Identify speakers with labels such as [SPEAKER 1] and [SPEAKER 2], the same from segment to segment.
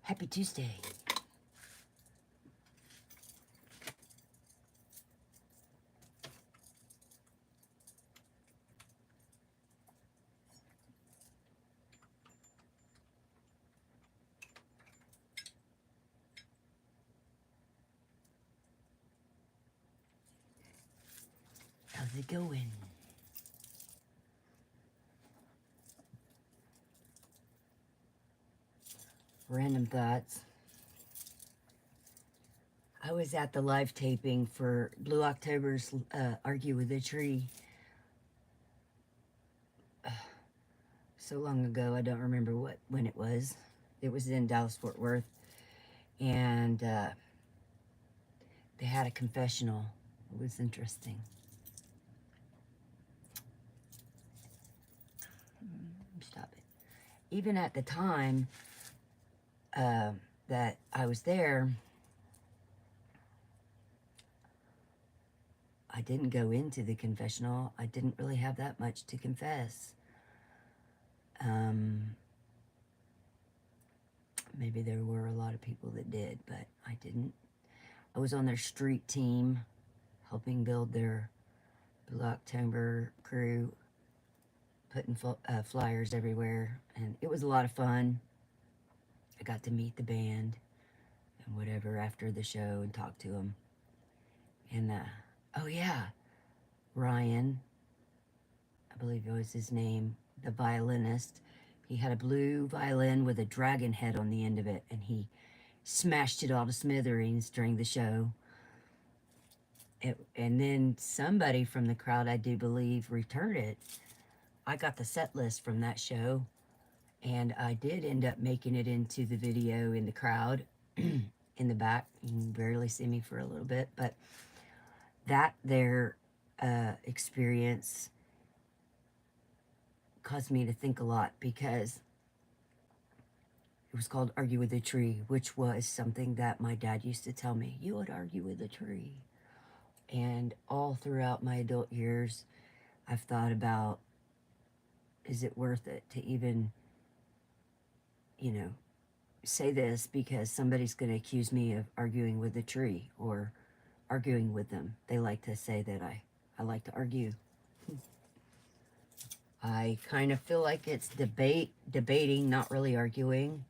[SPEAKER 1] Happy Tuesday. How's it going? Random thoughts. I was at the live taping for Blue October's Argue with a Tree so long ago. I don't remember when it was. It was in Dallas, Fort Worth. And they had a confessional. It was interesting. Stop it. Even at the time that I was there, I didn't go into the confessional. I didn't really have that much to confess. Maybe there were a lot of people that did, but I didn't. I was on their street team, helping build their Blue October crew, putting flyers everywhere, and it was a lot of fun. I got to meet the band and whatever after the show and talk to them. And, oh yeah, Ryan, I believe it was his name, the violinist. He had a blue violin with a dragon head on the end of it, and he smashed it all to smithereens during the show. And then somebody from the crowd, I do believe, returned it. I got the set list from that show, and I did end up making it into the video in the crowd in the back. You can barely see me for a little bit, but their experience caused me to think a lot, because it was called Argue with a Tree, which was something that my dad used to tell me. You would argue with a tree. And all throughout my adult years, I've thought about, is it worth it to even, say this, because somebody's going to accuse me of arguing with a tree or arguing with them. They like to say that I like to argue. I kind of feel like it's debating, not really arguing.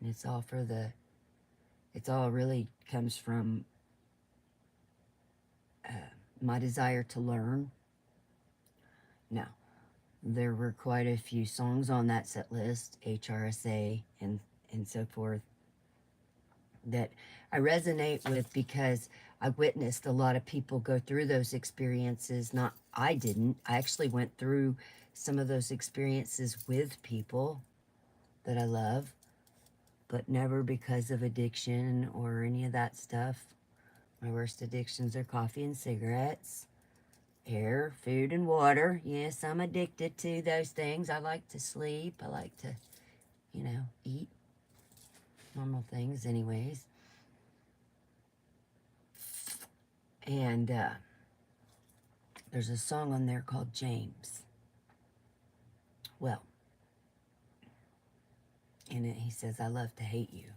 [SPEAKER 1] And it's all really comes from my desire to learn. Now, there were quite a few songs on that set list, HRSA and so forth, that I resonate with, because I witnessed a lot of people go through those experiences. I didn't. I actually went through some of those experiences with people that I love, but never because of addiction or any of that stuff. My worst addictions are coffee and cigarettes, air, food, and water. Yes, I'm addicted to those things. I like to sleep. I like to, eat normal things anyways. And there's a song on there called James. Well, in it he says, I love to hate you.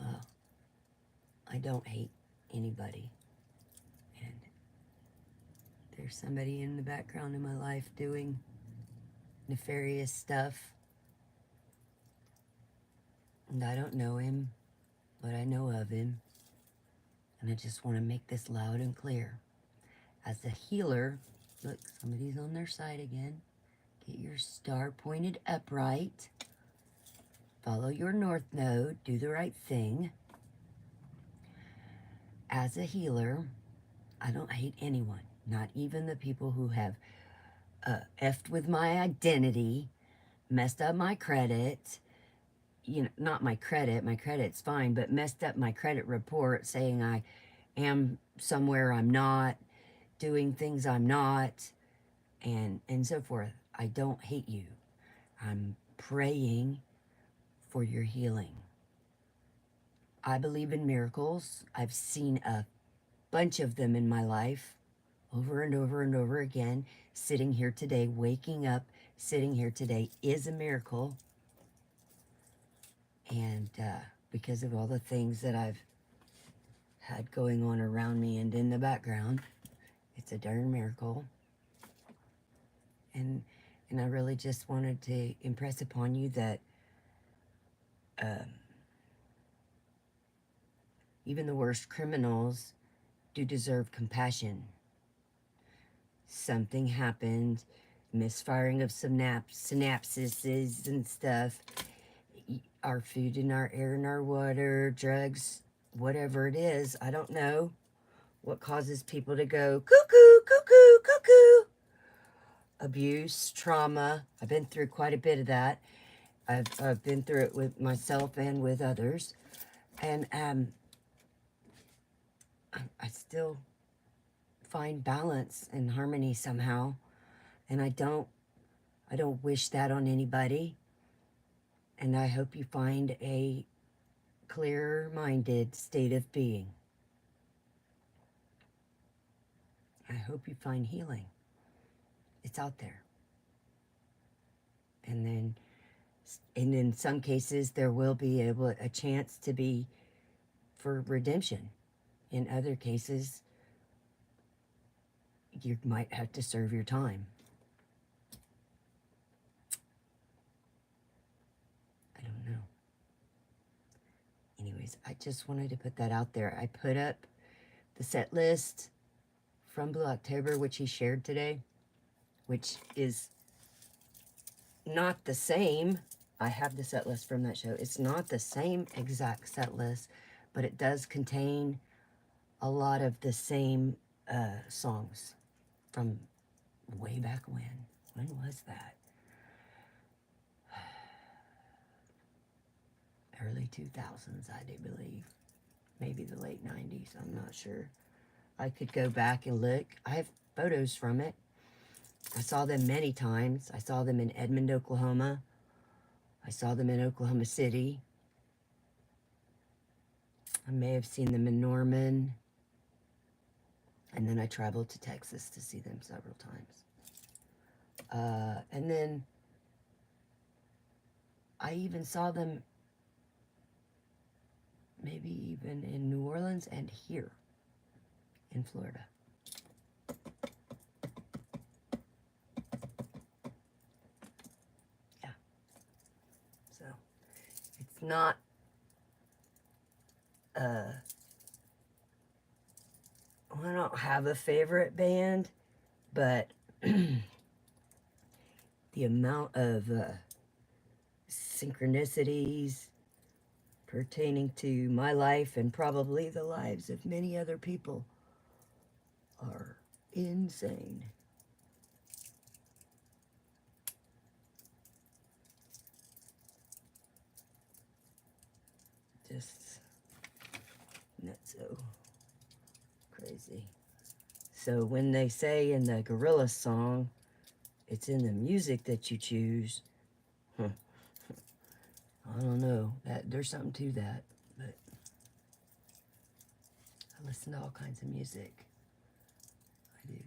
[SPEAKER 1] Well, I don't hate anybody. And there's somebody in the background of my life doing nefarious stuff. And I don't know him, but I know of him. And I just want to make this loud and clear. As a healer, look, somebody's on their side again. Get your star pointed upright. Follow your north node. Do the right thing. As a healer, I don't hate anyone. Not even the people who have effed with my identity, messed up my credit. Not my credit's fine, but messed up my credit report, saying I am somewhere I'm not, doing things I'm not, and so forth. I don't hate you. I'm praying for your healing. I believe in miracles. I've seen a bunch of them in my life, over and over and over again. Sitting here today, waking up, sitting here today is a miracle. And because of all the things that I've had going on around me and in the background, it's a darn miracle. And I really just wanted to impress upon you that even the worst criminals do deserve compassion. Something happened, misfiring of synapses and stuff. Our food and our air and our water, drugs, whatever it is, I don't know what causes people to go cuckoo, cuckoo, cuckoo. Abuse, trauma. I've been through quite a bit of that. I've been through it with myself and with others. And I still find balance and harmony somehow. And I don't wish that on anybody. And I hope you find a clear-minded state of being. I hope you find healing. It's out there. And then in some cases, there will be a chance to be for redemption. In other cases, you might have to serve your time. I don't know. Anyways, I just wanted to put that out there. I put up the set list from Blue October, which he shared today, which is not the same. I have the set list from that show. It's not the same exact set list, but it does contain a lot of the same songs from way back when. When was that? Early 2000s, I do believe. Maybe the late 90s, I'm not sure. I could go back and look. I have photos from it. I saw them many times. I saw them in Edmond, Oklahoma. I saw them in Oklahoma City. I may have seen them in Norman. And then I traveled to Texas to see them several times. And then I even saw them maybe even in New Orleans and here in Florida. Yeah. So it's not I don't have a favorite band, but the amount of synchronicities pertaining to my life and probably the lives of many other people are insane. Just not so crazy. So when they say in the Gorillaz song, it's in the music that you choose, I don't know. There's something to that, but I listen to all kinds of music. I do.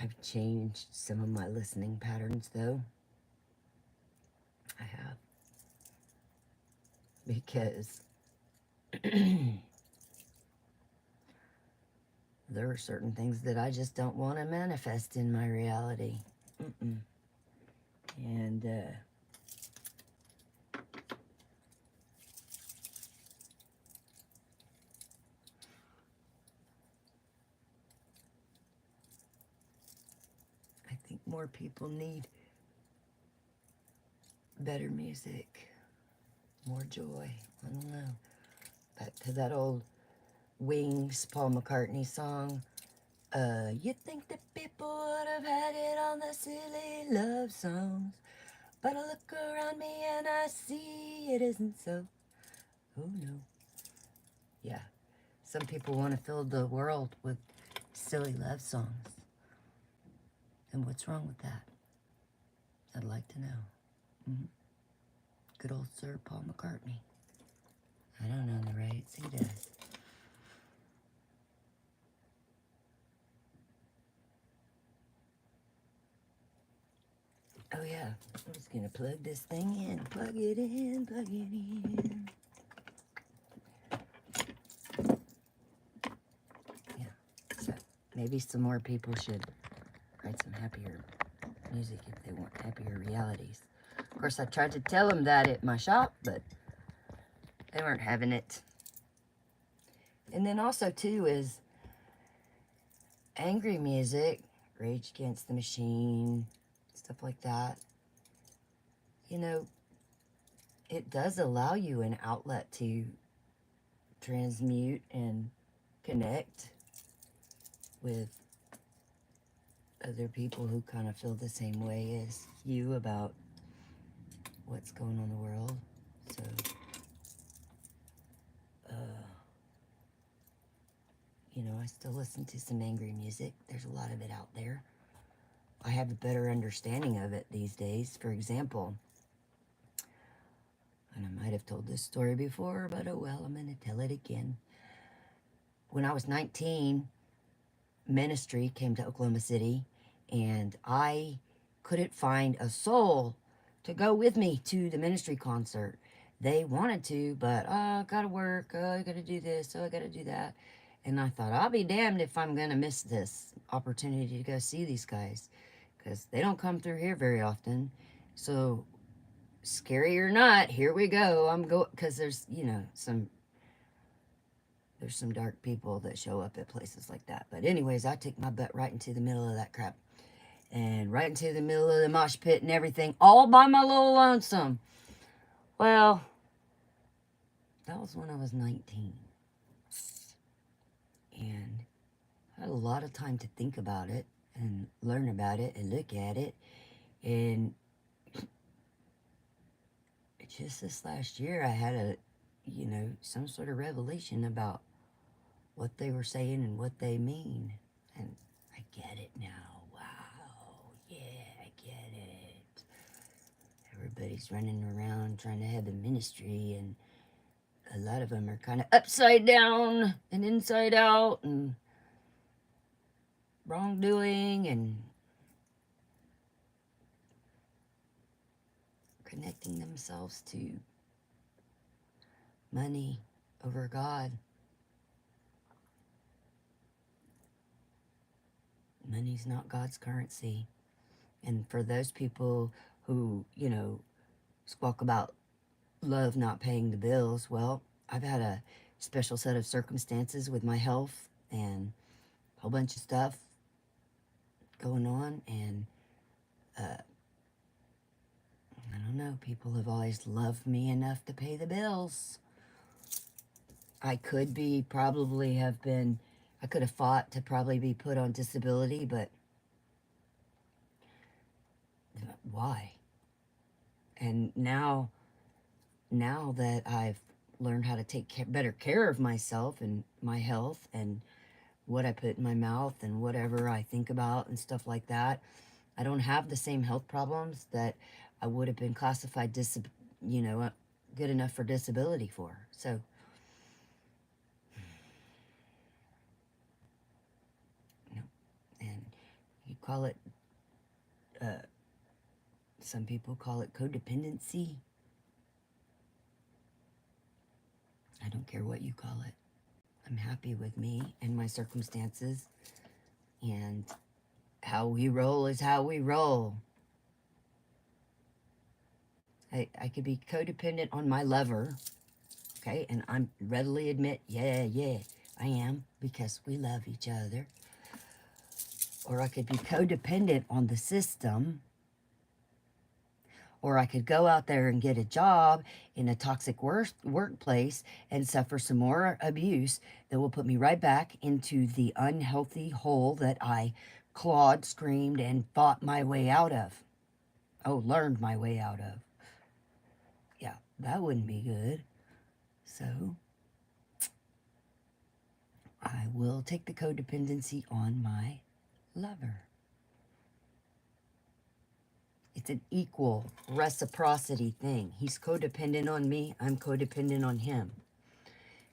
[SPEAKER 1] I've changed some of my listening patterns, though. I have. Because there are certain things that I just don't want to manifest in my reality. And, I think more people need better music. more joy. I don't know. Back to that old Wings Paul McCartney song. You think that people would have had it on the silly love songs, but I look around me and I see it isn't so. Oh no. Yeah. Some people want to fill the world with silly love songs. And what's wrong with that? I'd like to know. Mm-hmm. Good old Sir Paul McCartney. I don't know the rights, he does. Oh yeah, I'm just gonna plug this thing in. Plug it in, plug it in. Yeah, so maybe some more people should write some happier music if they want happier realities. Of course, I tried to tell them that at my shop, but they weren't having it. And then also, too, is angry music, Rage Against the Machine, stuff like that. You know, it does allow you an outlet to transmute and connect with other people who kind of feel the same way as you about what's going on in the world. So, you know, I still listen to some angry music. There's a lot of it out there. I have a better understanding of it these days. For example, and I might have told this story before, but oh well, I'm going to tell it again. When I was 19, ministry came to Oklahoma City, and I couldn't find a soul to go with me to the ministry concert. They wanted to, but I gotta work, I gotta do this, I gotta do that. And I thought, I'll be damned if I'm gonna miss this opportunity to go see these guys, because they don't come through here very often. So, scary or not, here we go. I'm going, because there's, you know, there's some dark people that show up at places like that. But anyways, I took my butt right into the middle of that crap. And right into the middle of the mosh pit and everything, all by my little lonesome. Well, that was when I was 19. And I had a lot of time to think about it and learn about it and look at it. And just this last year, I had some sort of revelation about what they were saying and what they mean. And I get it now. Wow. Yeah, I get it. Everybody's running around trying to have a ministry, and a lot of them are kind of upside down and inside out and wrongdoing and connecting themselves to money over God. Money's not God's currency. And for those people who, squawk about love not paying the bills, well, I've had a special set of circumstances with my health and a whole bunch of stuff going on, and I don't know, people have always loved me enough to pay the bills. I could have fought to probably be put on disability, but why? And now that I've learned how to take better care of myself and my health and what I put in my mouth and whatever I think about and stuff like that, I don't have the same health problems that I would have been classified good enough for disability for. So and you call it, some people call it codependency. I don't care what you call it. I'm happy with me and my circumstances, and how we roll is how we roll. I could be codependent on my lover, okay, and I'm readily admit, yeah, I am, because we love each other. Or I could be codependent on the system, Or I could go out there and get a job in a toxic workplace and suffer some more abuse that will put me right back into the unhealthy hole that I clawed, screamed, and fought my way out of. Oh, learned my way out of. Yeah, that wouldn't be good. So I will take the codependency on my lover. It's an equal reciprocity thing. He's codependent on me. I'm codependent on him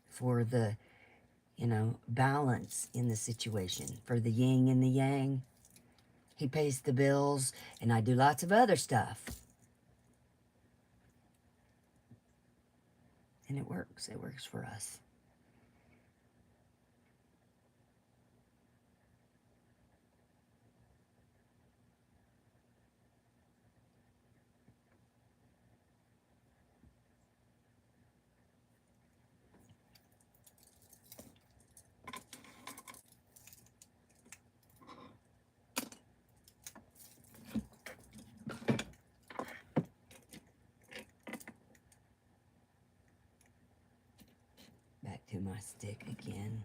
[SPEAKER 1] for the, balance in the situation, for the yin and the yang. He pays the bills, and I do lots of other stuff. And it works. It works for us. Back to my stick again.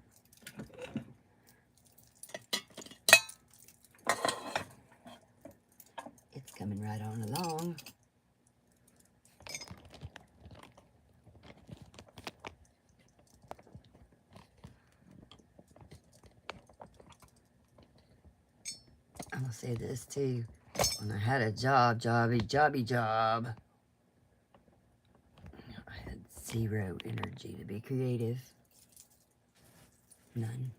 [SPEAKER 1] It's coming right on along. I'm going to say this too. When I had a jobby job, I had zero energy to be creative. None.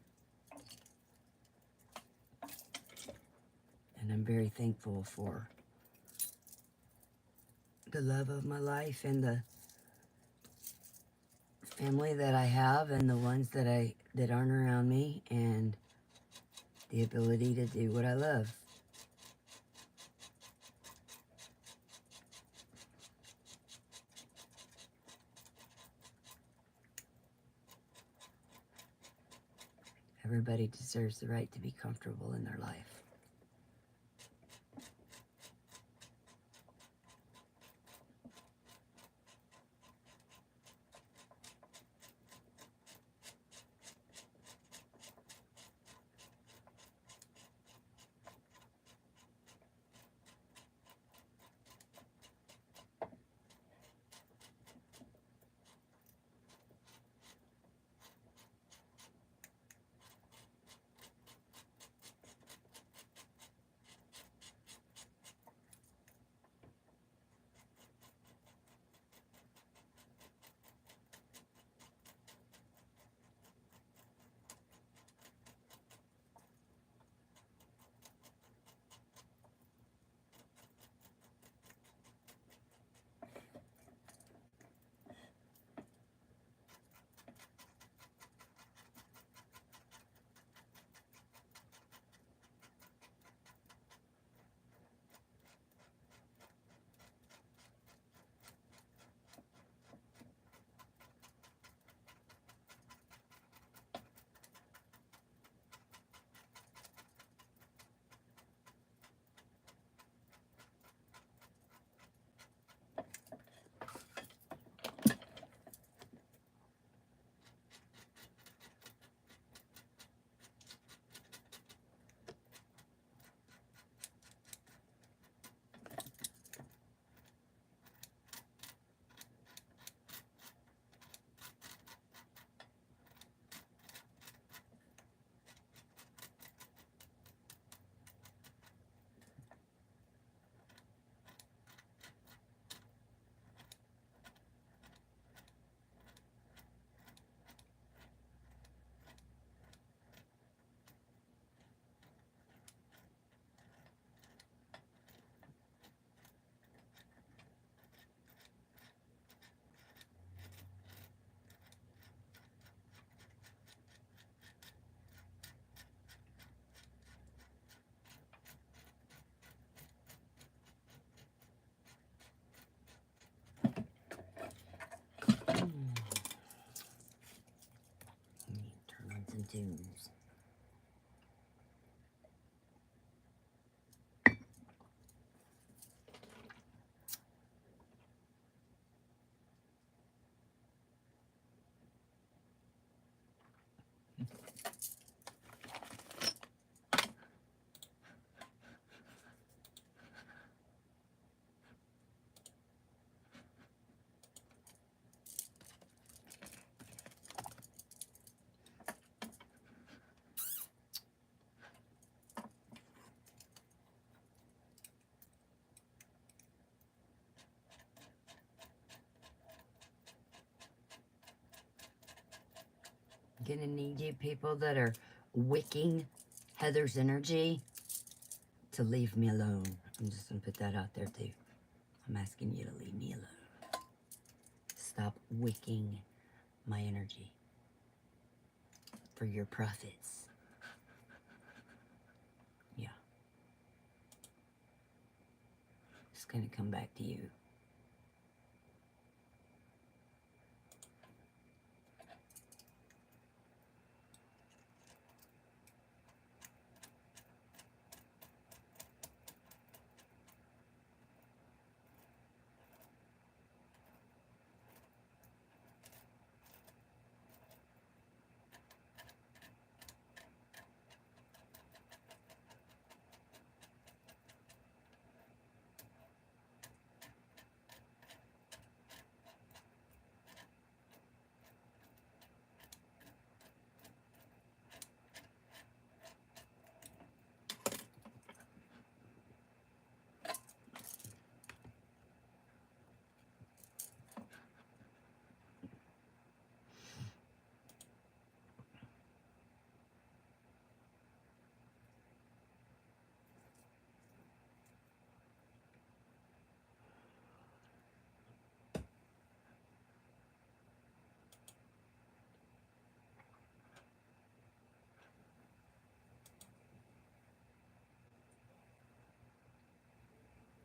[SPEAKER 1] And I'm very thankful for the love of my life and the family that I have and the ones that aren't around me, and the ability to do what I love. Everybody deserves the right to be comfortable in their life. Turn on some tunes. Gonna need you people that are wicking Heather's energy to leave me alone. I'm just gonna put that out there too. I'm asking you to leave me alone. Stop wicking my energy for your profits. Yeah. It's gonna come back to you.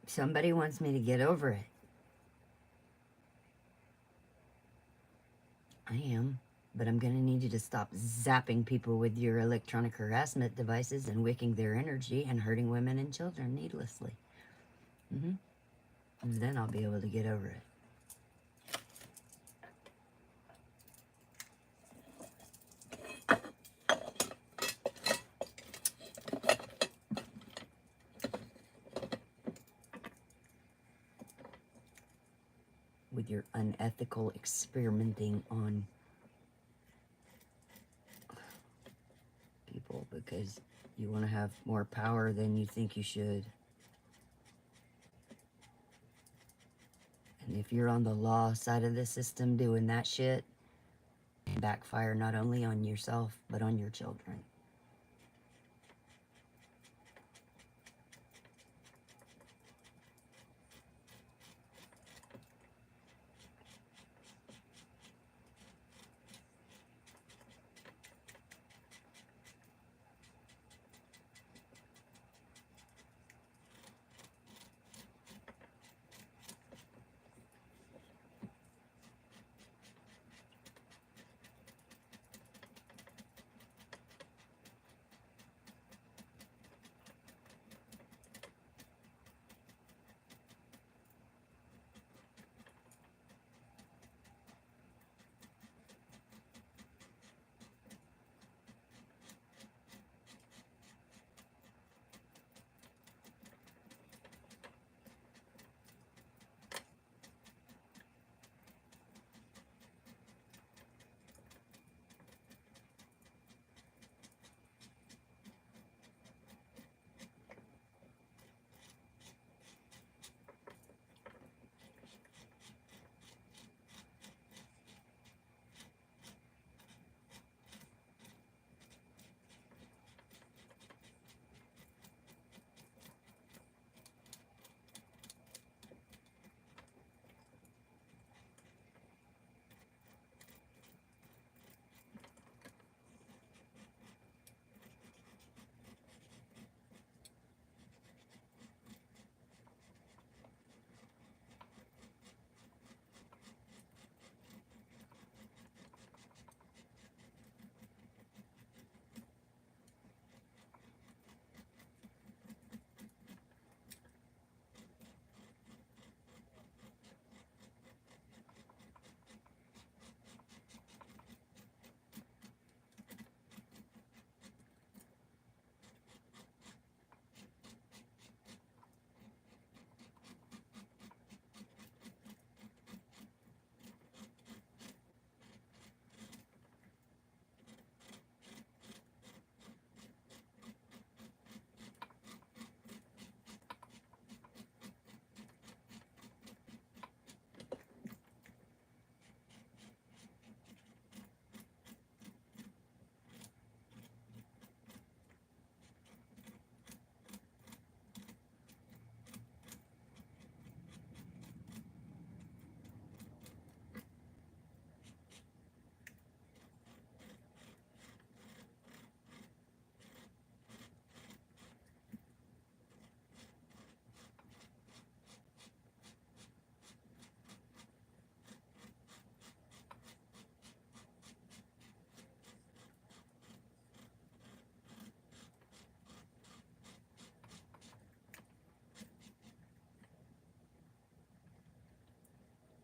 [SPEAKER 1] Somebody wants me to get over it. I am. But I'm going to need you to stop zapping people with your electronic harassment devices and wicking their energy and hurting women and children needlessly. And then I'll be able to get over it. With your unethical experimenting on people because you want to have more power than you think you should. And if you're on the law side of the system doing that shit, backfire not only on yourself, but on your children.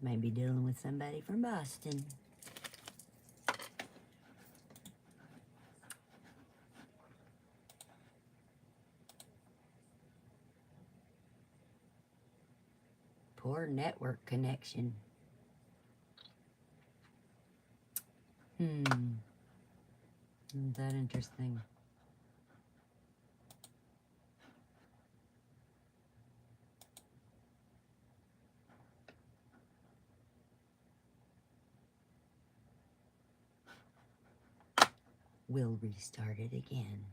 [SPEAKER 1] Might be dealing with somebody from Boston. Poor network connection. Isn't that interesting? We'll restart it again.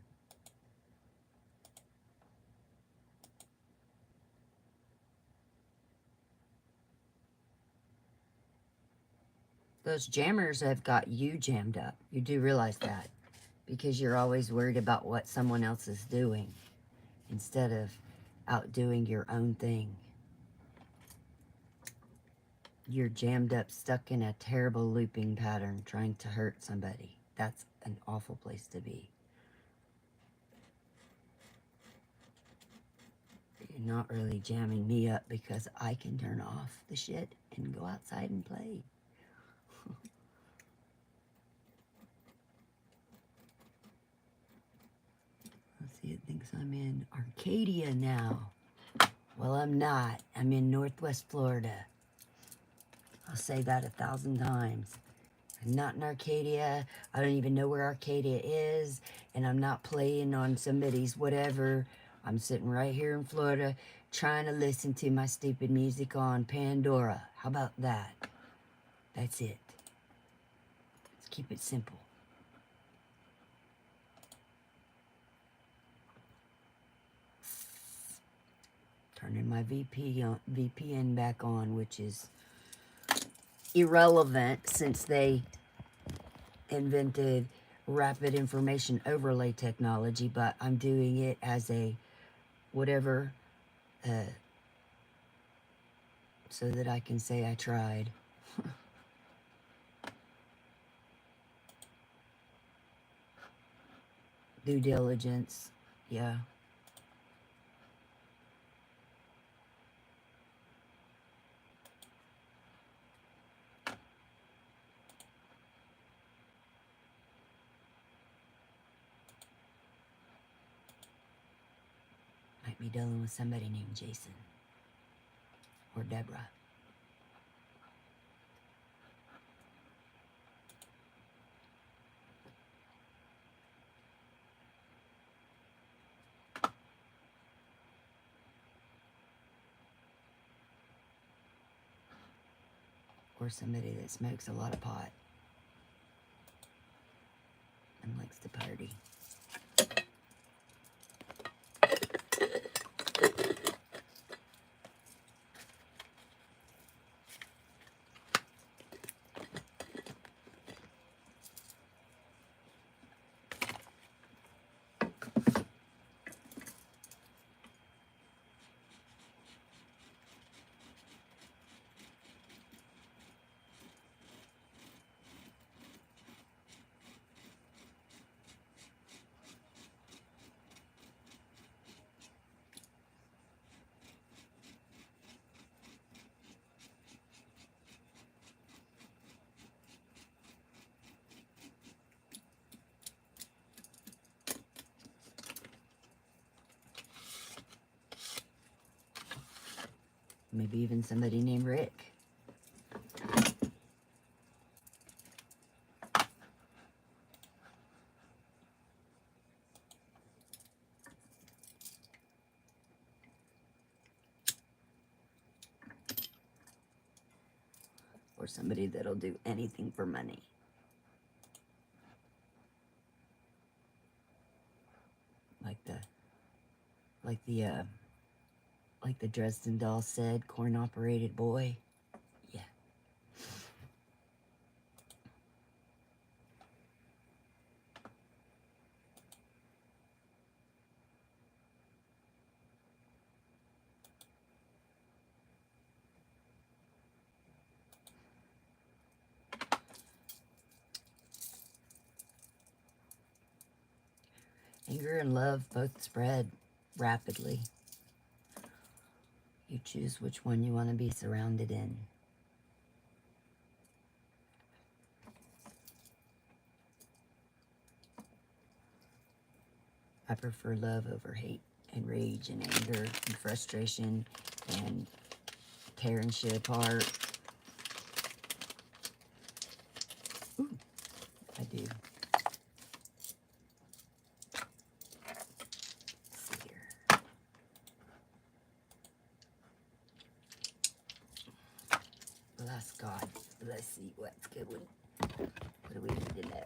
[SPEAKER 1] Those jammers have got you jammed up. You do realize that, because you're always worried about what someone else is doing instead of outdoing your own thing. You're jammed up, stuck in a terrible looping pattern, trying to hurt somebody. That's an awful place to be. You're not really jamming me up because I can turn off the shit and go outside and play. Let's see, it thinks I'm in Arcadia now. Well, I'm not. I'm in Northwest Florida. I'll say that 1,000 times. I'm not in Arcadia. I don't even know where Arcadia is. And I'm not playing on somebody's whatever. I'm sitting right here in Florida trying to listen to my stupid music on Pandora. How about that? That's it. Let's keep it simple. Turning my VPN back on, which is irrelevant since they invented rapid information overlay technology, but I'm doing it as a whatever so that I can say I tried. Due diligence, yeah. Might be dealing with somebody named Jason or Deborah. Or somebody that smokes a lot of pot and likes to party. Maybe even somebody named Rick. Or somebody that'll do anything for money. Like the Dresden Doll said, corn-operated boy. Yeah. Anger and love both spread rapidly. You choose which one you want to be surrounded in. I prefer love over hate and rage and anger and frustration and tearing shit apart. Ooh, I do. Let's see here. Bless God. Let's see what's good. What do we need to know?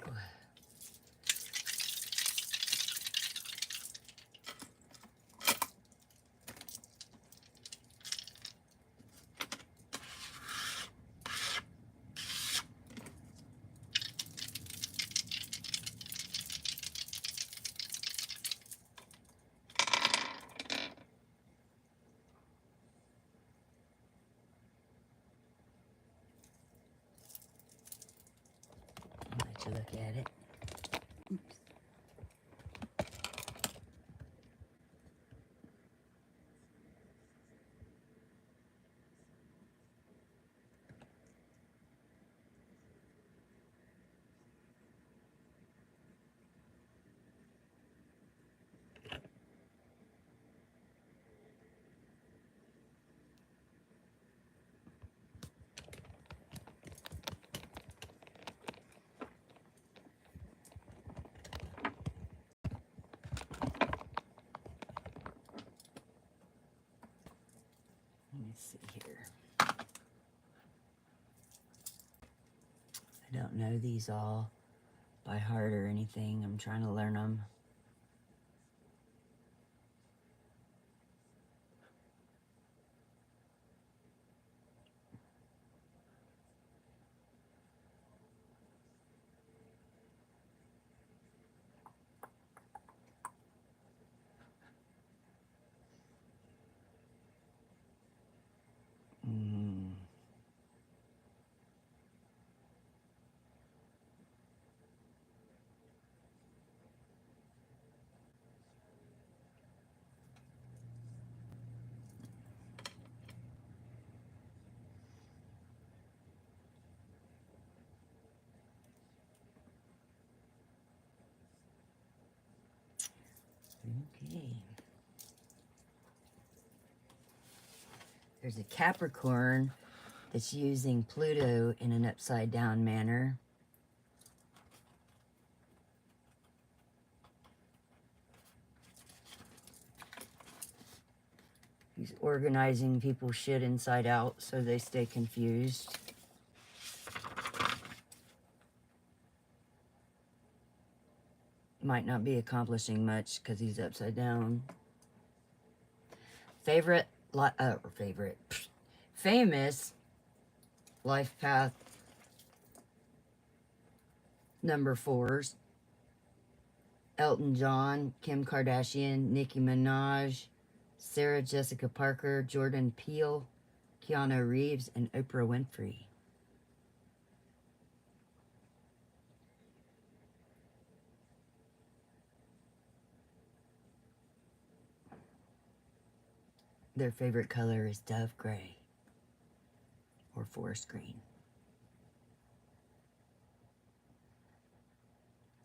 [SPEAKER 1] I'll let you look at it. Oops. Let me see here. I don't know these all by heart or anything. I'm trying to learn them. Okay. There's a Capricorn that's using Pluto in an upside down manner. He's organizing people's shit inside out so they stay confused. Might not be accomplishing much because he's upside down. Famous life path number 4s. Elton John, Kim Kardashian, Nicki Minaj, Sarah Jessica Parker, Jordan Peele, Keanu Reeves, and Oprah Winfrey. Their favorite color is dove gray or forest green.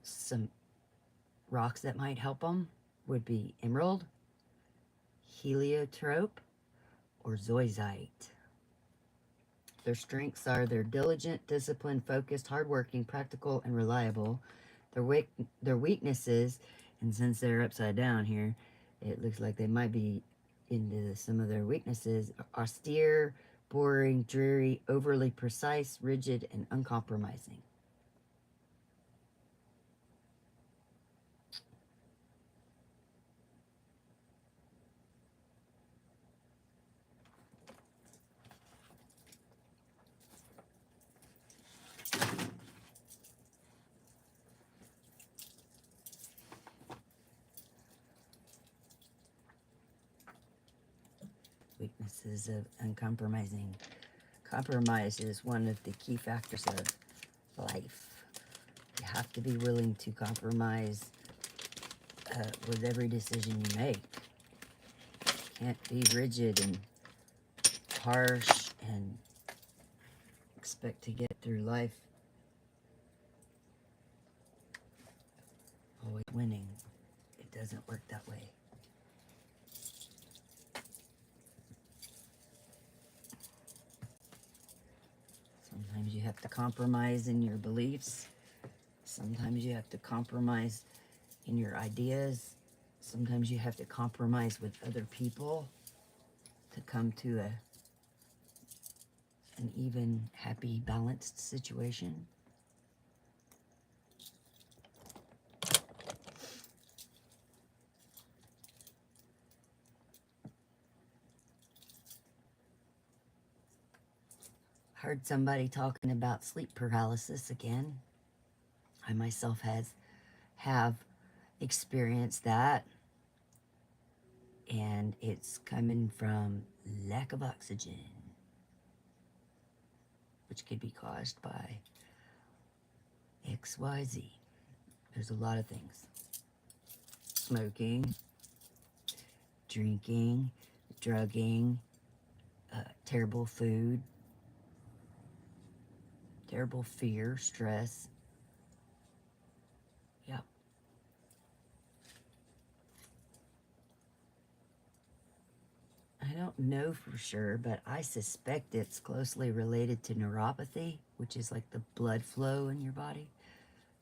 [SPEAKER 1] Some rocks that might help them would be emerald, heliotrope, or zoisite. Their strengths are they're diligent, disciplined, focused, hardworking, practical, and reliable. Their weaknesses, and since they're upside down here, it looks like they might be into some of their weaknesses: austere, boring, dreary, overly precise, rigid, and uncompromising. Weaknesses of uncompromising. Compromise is one of the key factors of life. You have to be willing to compromise with every decision you make. You can't be rigid and harsh and expect to get through life always winning. doesn't work that way. Sometimes you have to compromise in your beliefs. Sometimes you have to compromise in your ideas. Sometimes you have to compromise with other people to come to an even, happy, balanced situation. Heard somebody talking about sleep paralysis again. I myself have experienced that, and it's coming from lack of oxygen, which could be caused by XYZ. There's a lot of things. Smoking, drinking, drugging, terrible food, terrible fear, stress. Yep. I don't know for sure, but I suspect it's closely related to neuropathy, which is like the blood flow in your body.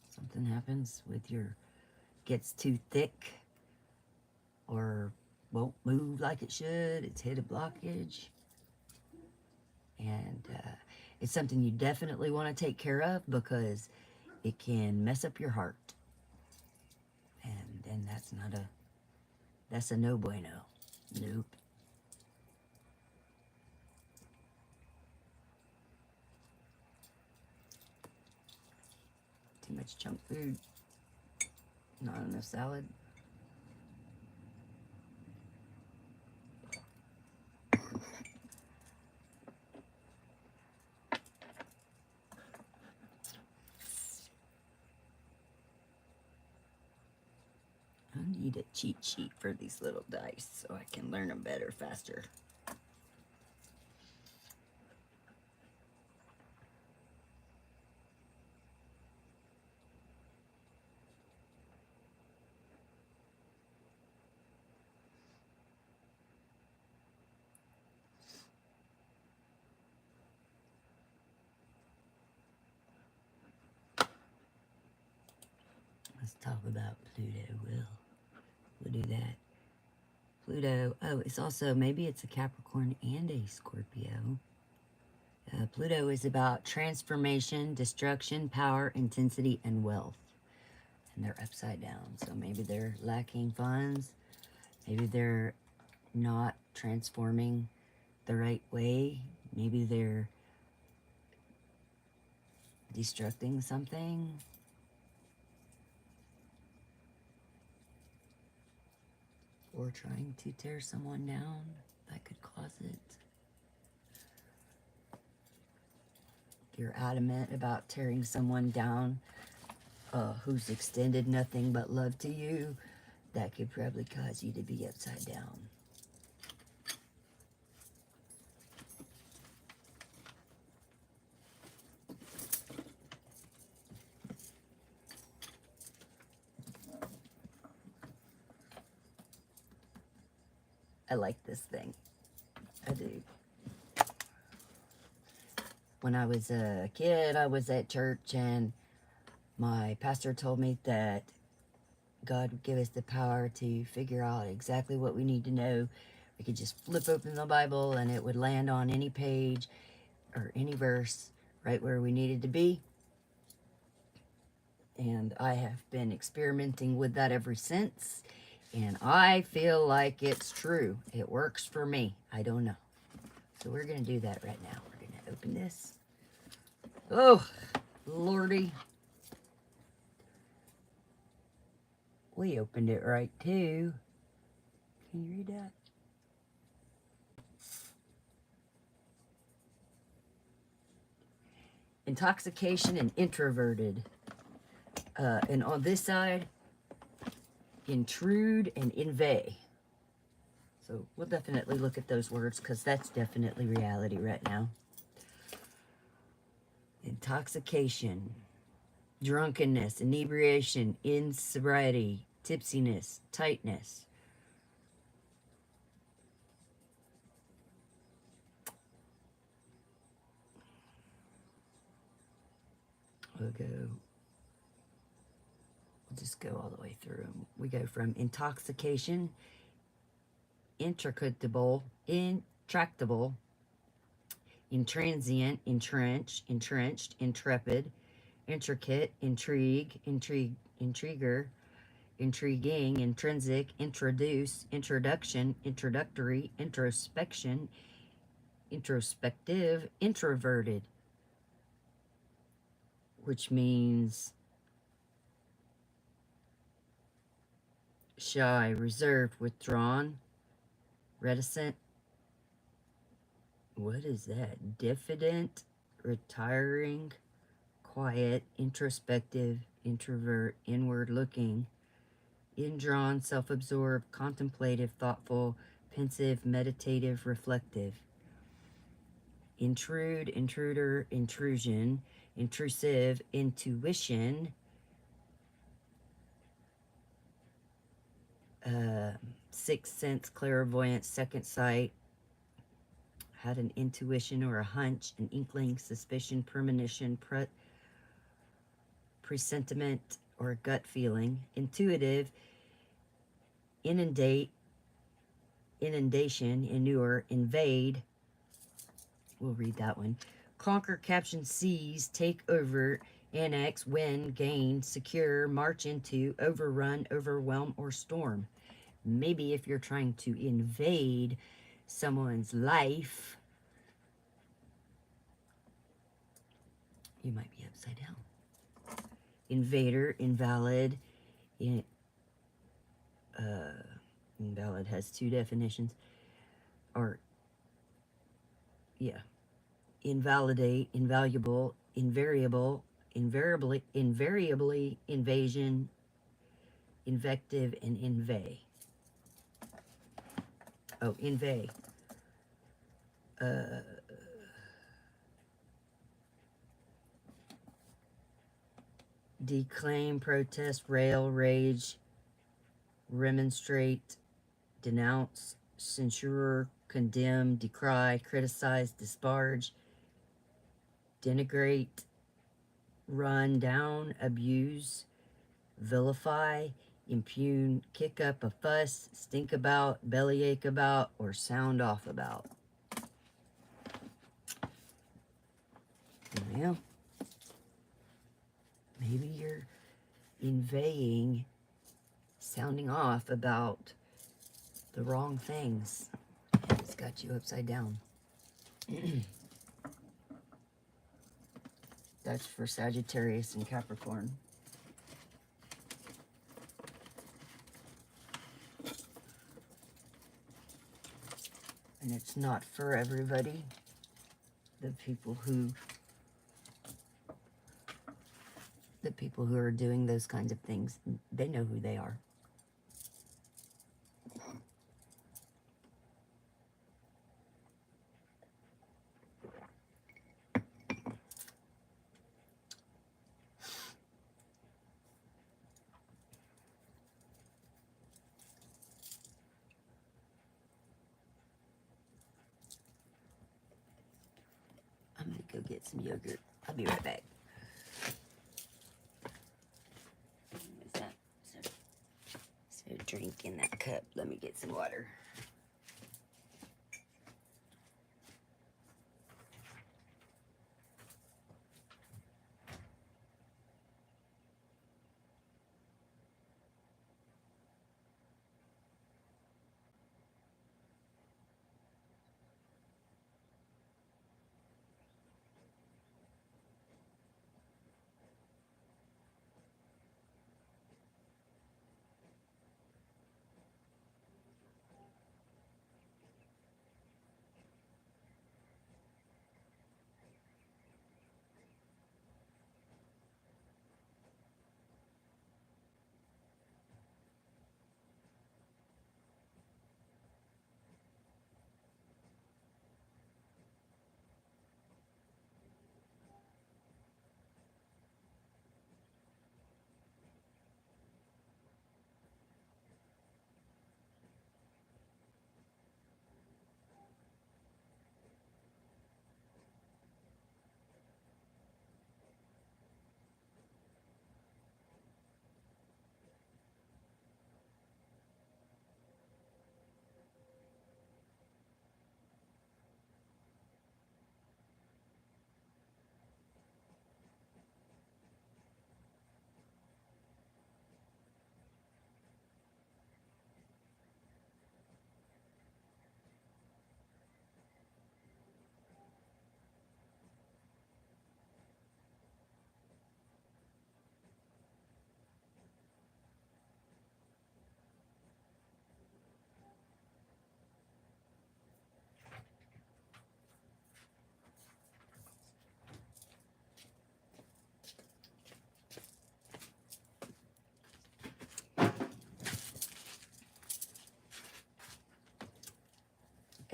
[SPEAKER 1] Something happens with gets too thick or won't move like it should. It's hit a blockage. And it's something you definitely want to take care of because it can mess up your heart. And that's a no bueno. Nope. Too much junk food. Not enough salad. I need a cheat sheet for these little dice so I can learn them better, faster. Let's talk about Pluto. We'll do that. Pluto, oh, it's also, maybe it's a Capricorn and a Scorpio. Pluto is about transformation, destruction, power, intensity, and wealth. And they're upside down. So maybe they're lacking funds. Maybe they're not transforming the right way. Maybe they're destructing something. Or trying to tear someone down. That could cause it. If you're adamant about tearing someone down who's extended nothing but love to you, that could probably cause you to be upside down. I like this thing. I do. When I was a kid, I was at church and my pastor told me that God would give us the power to figure out exactly what we need to know. We could just flip open the Bible and it would land on any page or any verse right where we needed to be. And I have been experimenting with that ever since. And I feel like it's true. It works for me. I don't know. So we're going to do that right now. We're going to open this. Oh, Lordy. We opened it right, too. Can you read that? Intoxication and introverted. And on this side, intrude and inveigh. So we'll definitely look at those words because that's definitely reality right now. Intoxication, drunkenness, inebriation, insobriety, tipsiness, tightness. We'll just go all the way through them. We go from intoxication, intractable, intransient, entrenched, intrepid, intricate, intriguer, intriguing, intrinsic, introduce, introduction, introductory, introspection, introspective, introverted, which means shy, reserved, withdrawn, reticent. What is that? Diffident, retiring, quiet, introspective, introvert, inward looking, indrawn, self-absorbed, contemplative, thoughtful, pensive, meditative, reflective. Intrude, intruder, intrusion, intrusive, intuition, sixth sense, clairvoyance, second sight, had an intuition or a hunch, an inkling, suspicion, premonition, presentiment, or a gut feeling. Intuitive, inundate, inundation, inure, invade. We'll read that one. Conquer, caption, seize, take over, annex, win, gain, secure, march into, overrun, overwhelm, or storm. Maybe if you're trying to invade someone's life, you might be upside down. Invader, invalid. Invalid has two definitions. Or, yeah. Invalidate, invaluable, invariable, invariably, invasion, invective, and inveigh. Oh, inveigh. Declaim, protest, rail, rage, remonstrate, denounce, censure, condemn, decry, criticize, disparage, denigrate, run down, abuse, vilify, impugn, kick up a fuss, stink about, bellyache about, or sound off about. Well, maybe you're inveighing, sounding off about the wrong things. It's got you upside down. That's for Sagittarius and Capricorn. And it's not for everybody. The people who are doing those kinds of things, they know who they are. I'm gonna go get some yogurt. I'll be right back. What's that? So drink in that cup. Let me get some water.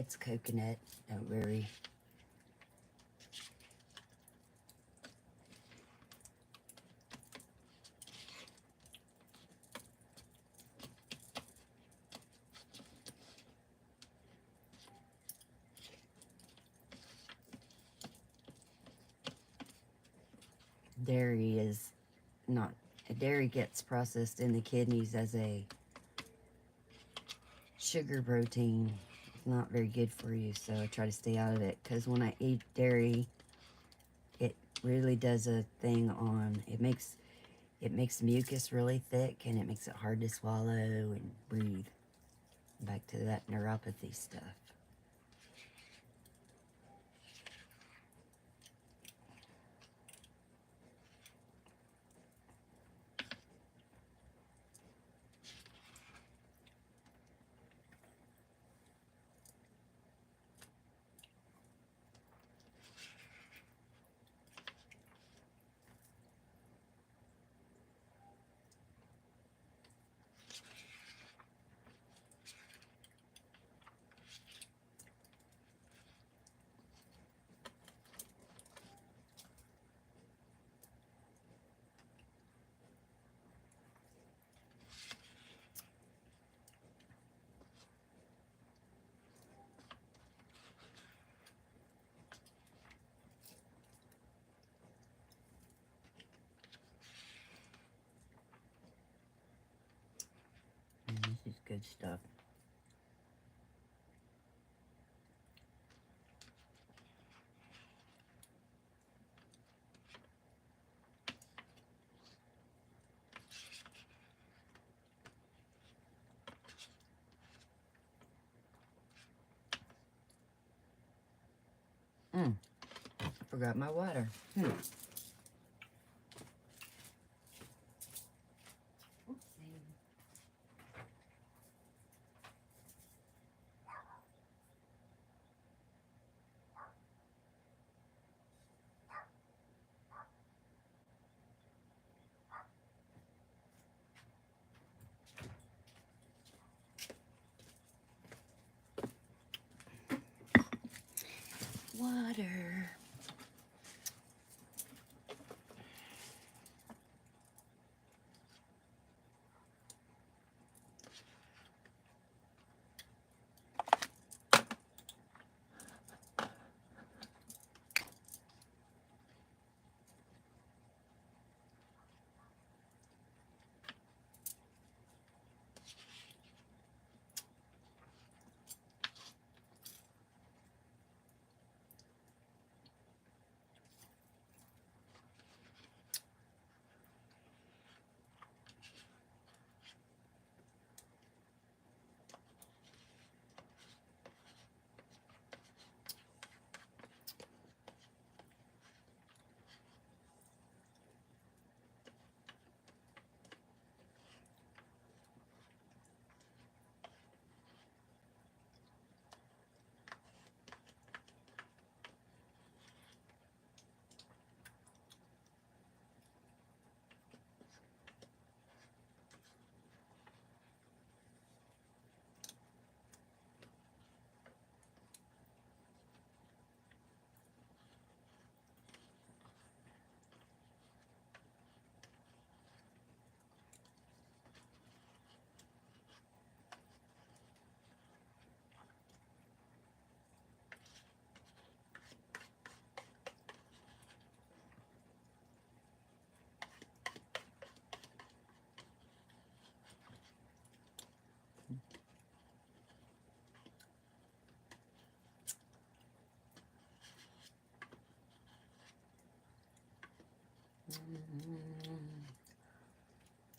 [SPEAKER 1] It's coconut, don't worry. Dairy is not, dairy gets processed in the kidneys as a sugar protein. It's not very good for you, so I try to stay out of it, because when I eat dairy, it really does a thing on, it makes mucus really thick, and it makes it hard to swallow and breathe. Back to that neuropathy stuff. And this is good stuff. I forgot my water. Water.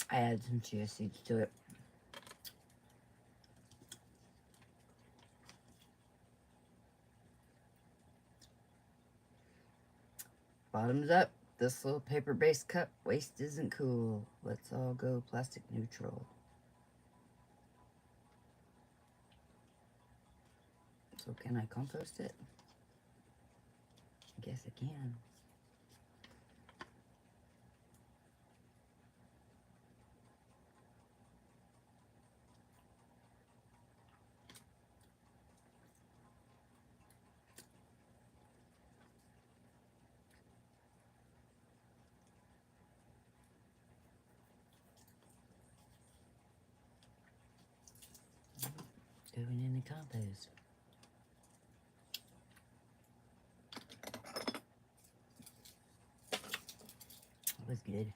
[SPEAKER 1] I add some chia seeds to it. Bottoms up. This little paper-based cup. Waste isn't cool. Let's all go plastic neutral. So can I compost it? I guess I can. going in the compost. That was good.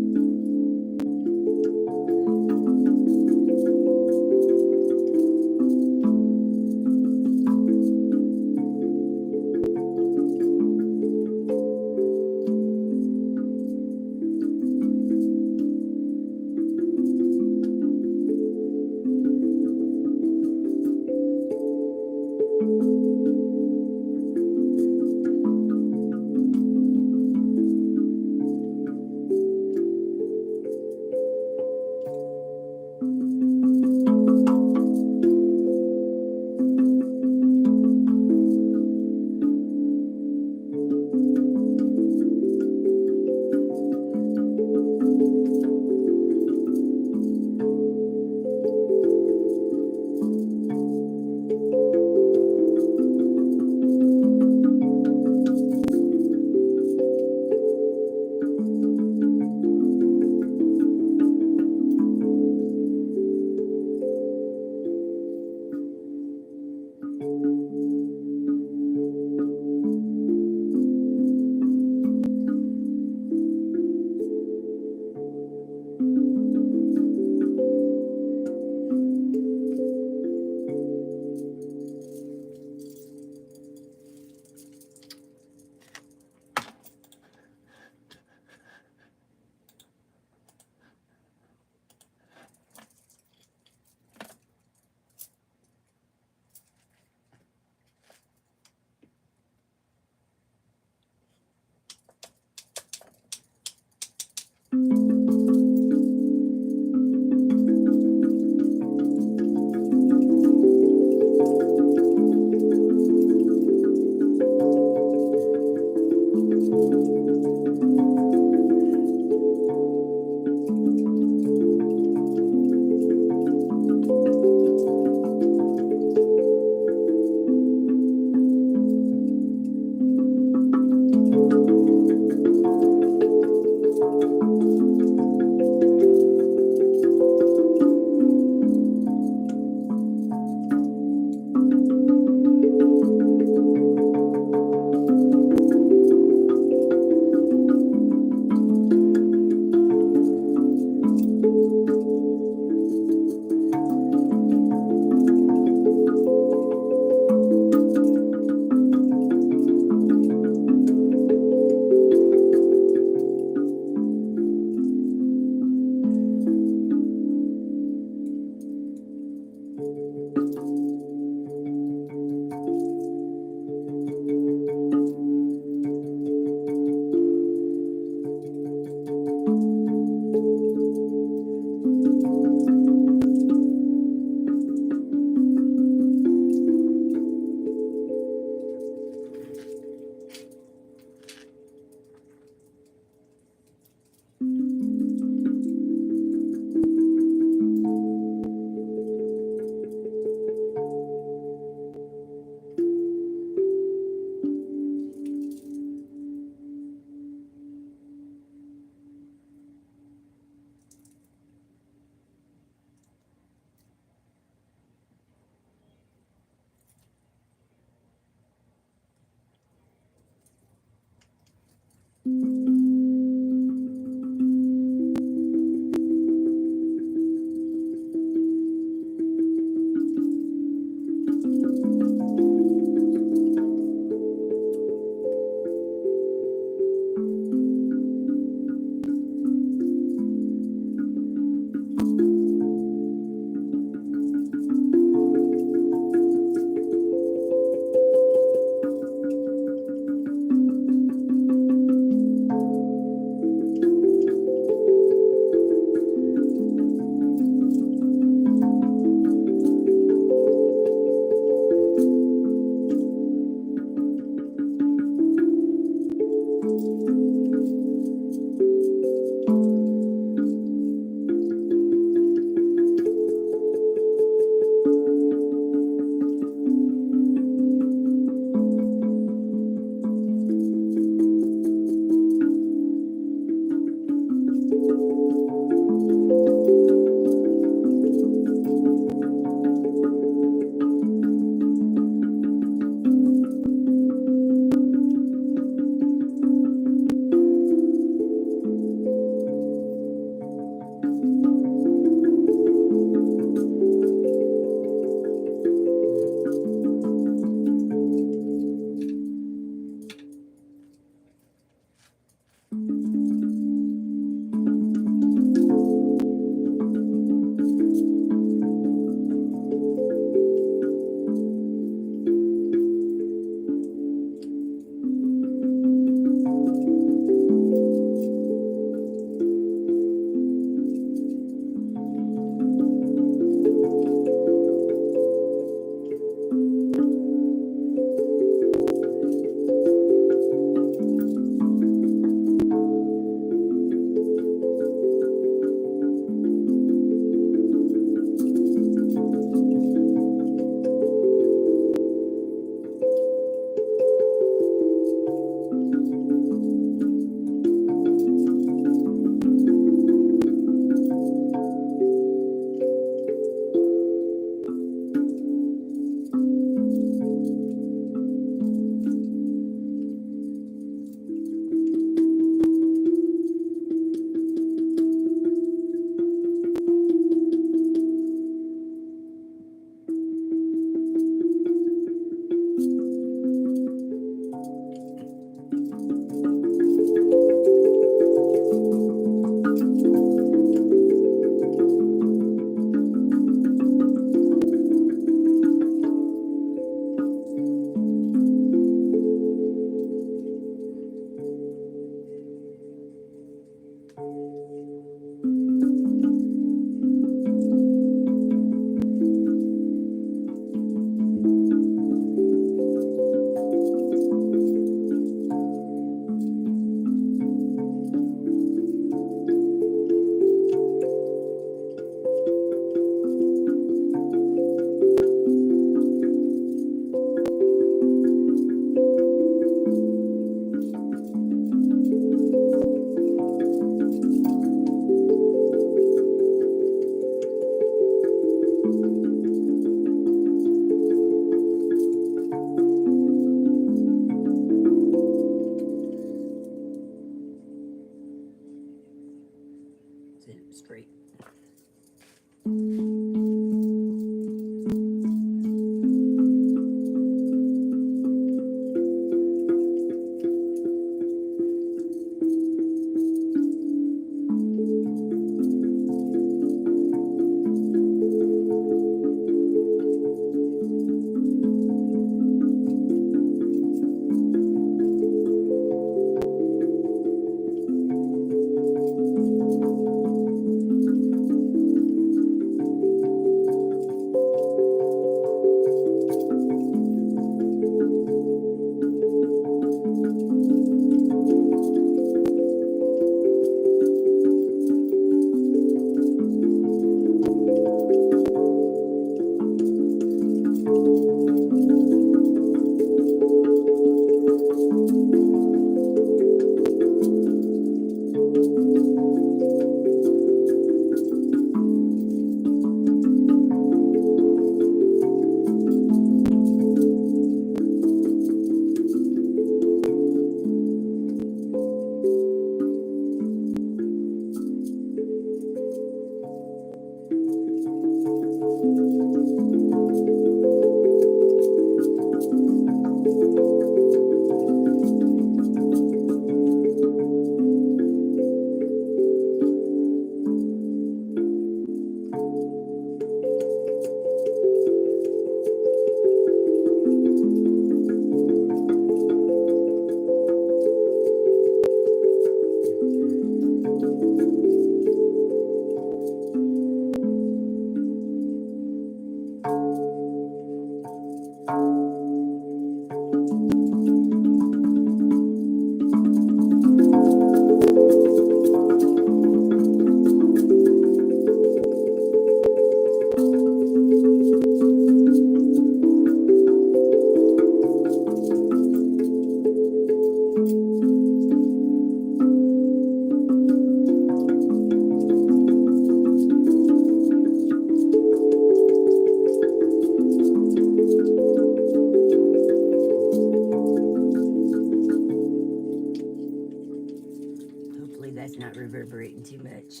[SPEAKER 1] Not reverberating too much.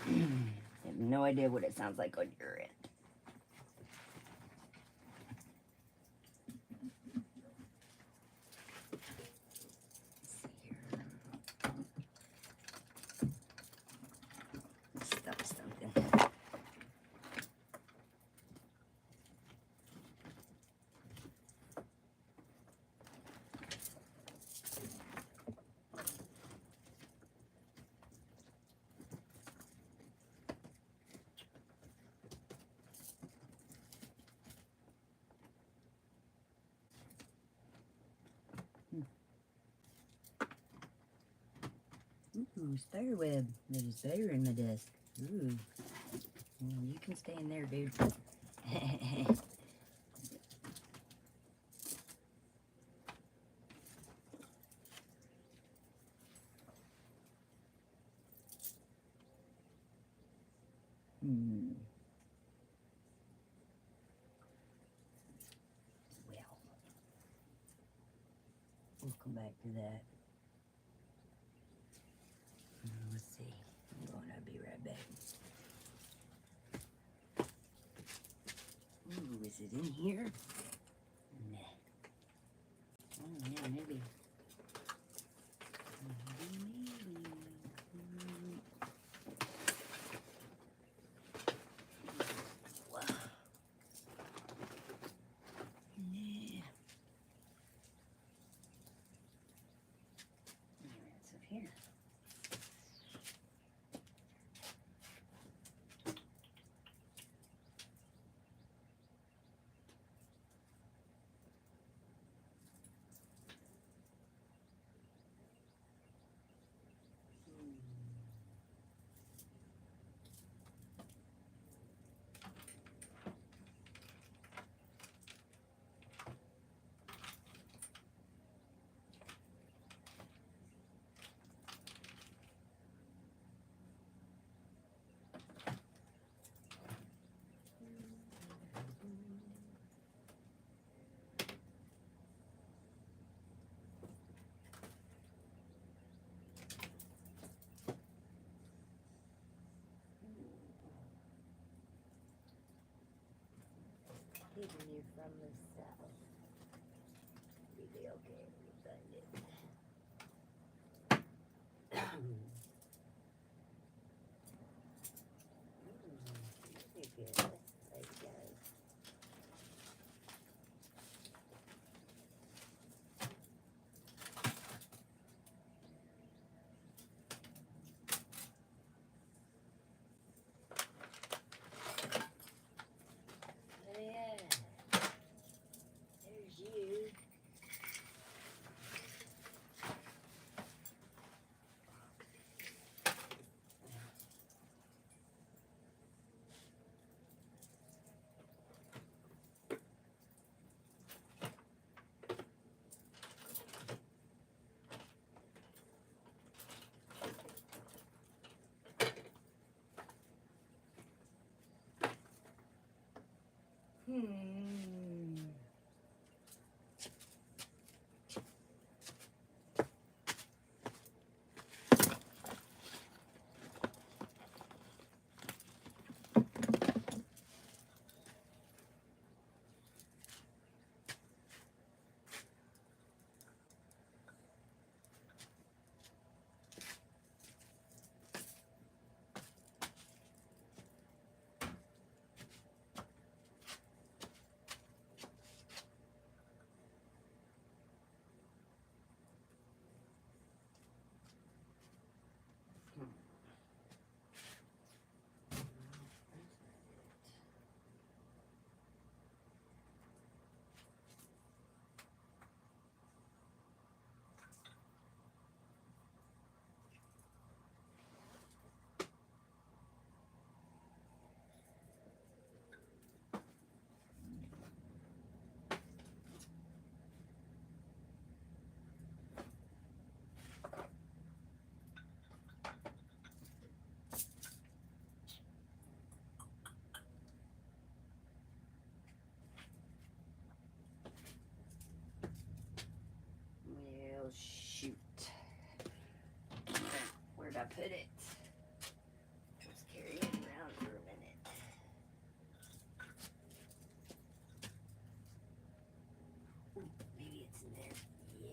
[SPEAKER 1] I have no idea what it sounds like on your end. Let's see here. Stuck something. Ooh, spider web. There's a spider in my desk. Ooh. You can stay in there, dude. Well, we'll come back to that. Let's see. I'll be right back. Ooh, is it in here? Nah. Oh, yeah, maybe. Well, shoot. Where'd I put it? I was carrying it around for a minute. Ooh, maybe it's in there. Yeah.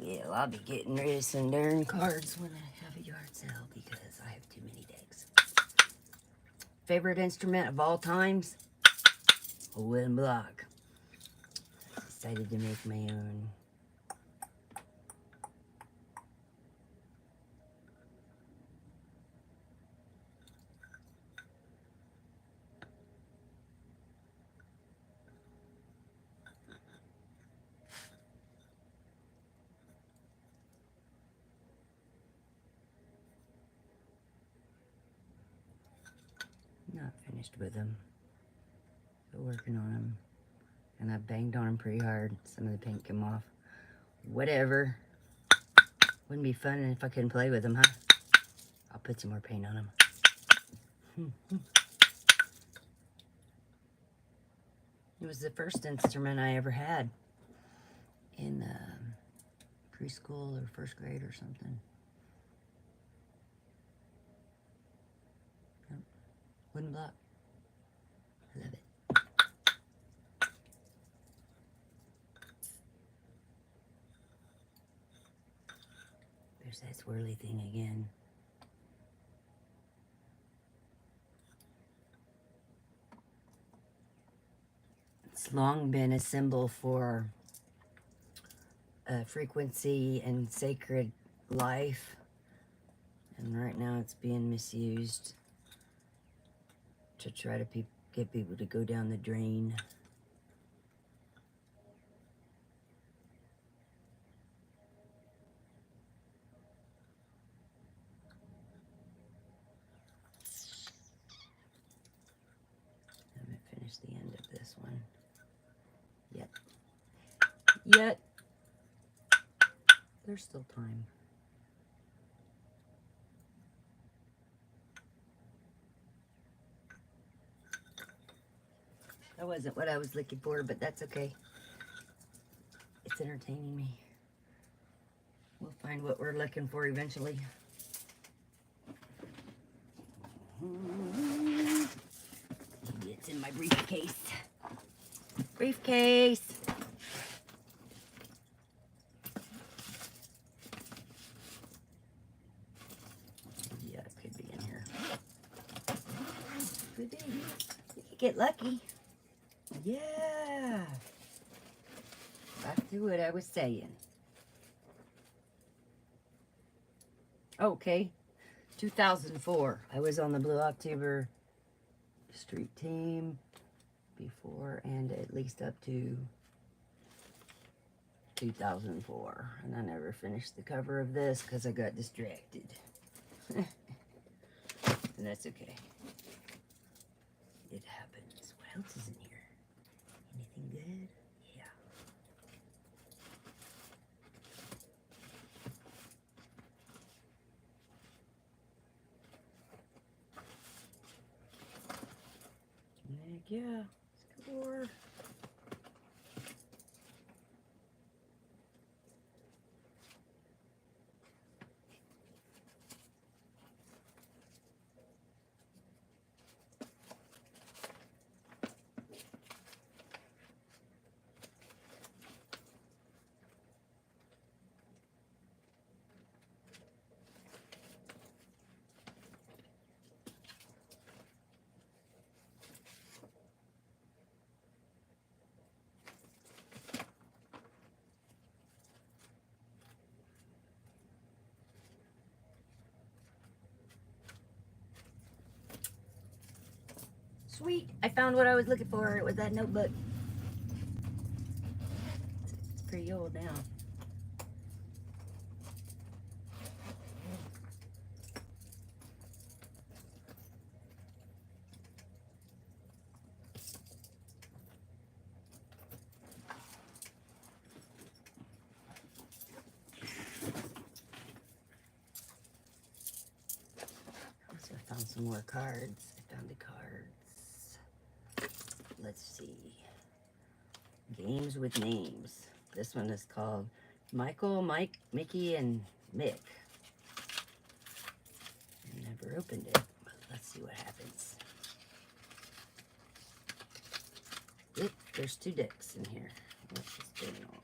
[SPEAKER 1] Yeah, well, I'll be getting rid of some darn cards when I have a yard sale because I have too many decks. Favorite instrument of all times? A wooden block. Decided to make my own. Not finished with them. Still working on them. And I banged on them pretty hard. Some of the paint came off. Whatever. Wouldn't be fun if I couldn't play with them, huh? I'll put some more paint on them. It was the first instrument I ever had in preschool or first grade or something. Yep. Wooden block. I love it. There's that swirly thing again. It's long been a symbol for frequency and sacred life. And right now it's being misused to try to get people to go down the drain. I haven't finished the end of this one yet. There's still time. That wasn't what I was looking for, but that's okay. It's entertaining me. We'll find what we're looking for eventually. It's in my briefcase. Briefcase. Could be. You could get lucky. Yeah. Back to what I was saying. Okay. 2004. I was on the Blue October Street team before and at least up to 2004. And I never finished the cover of this because I got distracted. And that's okay. It happens. What else is in here? Anything good? Yeah. Heck yeah. Score. Sweet. I found what I was looking for. It was that notebook. It's pretty old now. So I found some more cards. I found the cards. Let's see. Games with names. This one is called Michael, Mike, Mickey, and Mick. I never opened it, but let's see what happens. Yep, there's 2 decks in here. What's this going on?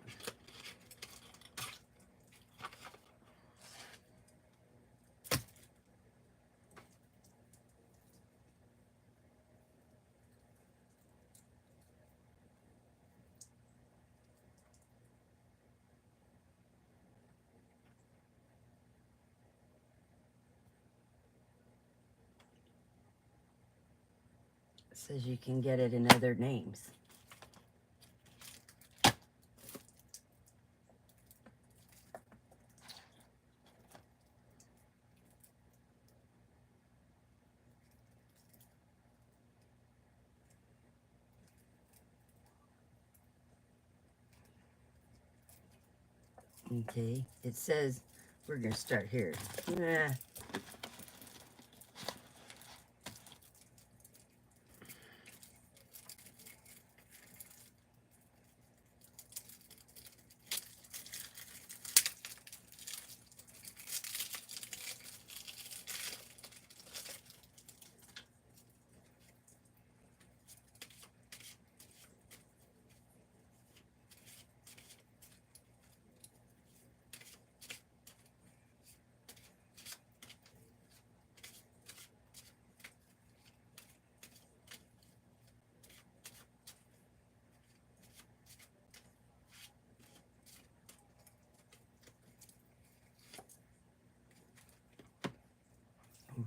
[SPEAKER 1] It says you can get it in other names. Okay, it says we're gonna start here. Nah.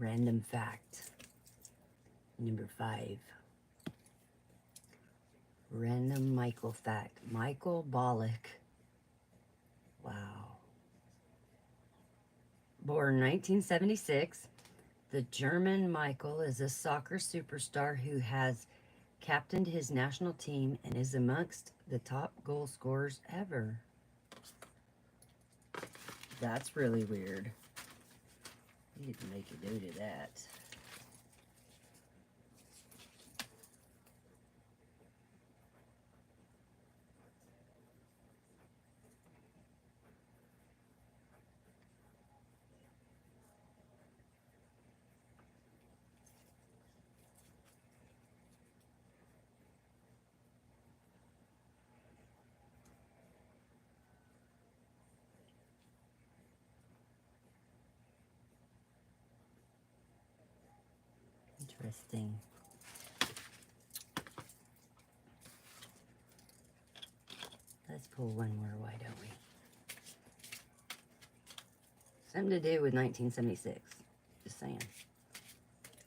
[SPEAKER 1] Random fact. Number 5. Random Michael fact. Michael Bollock. Wow. Born 1976, the German Michael is a soccer superstar who has captained his national team and is amongst the top goal scorers ever. That's really weird. You need to make a note of that. Interesting. Let's pull one more. Why don't we? Something to do with 1976. Just saying.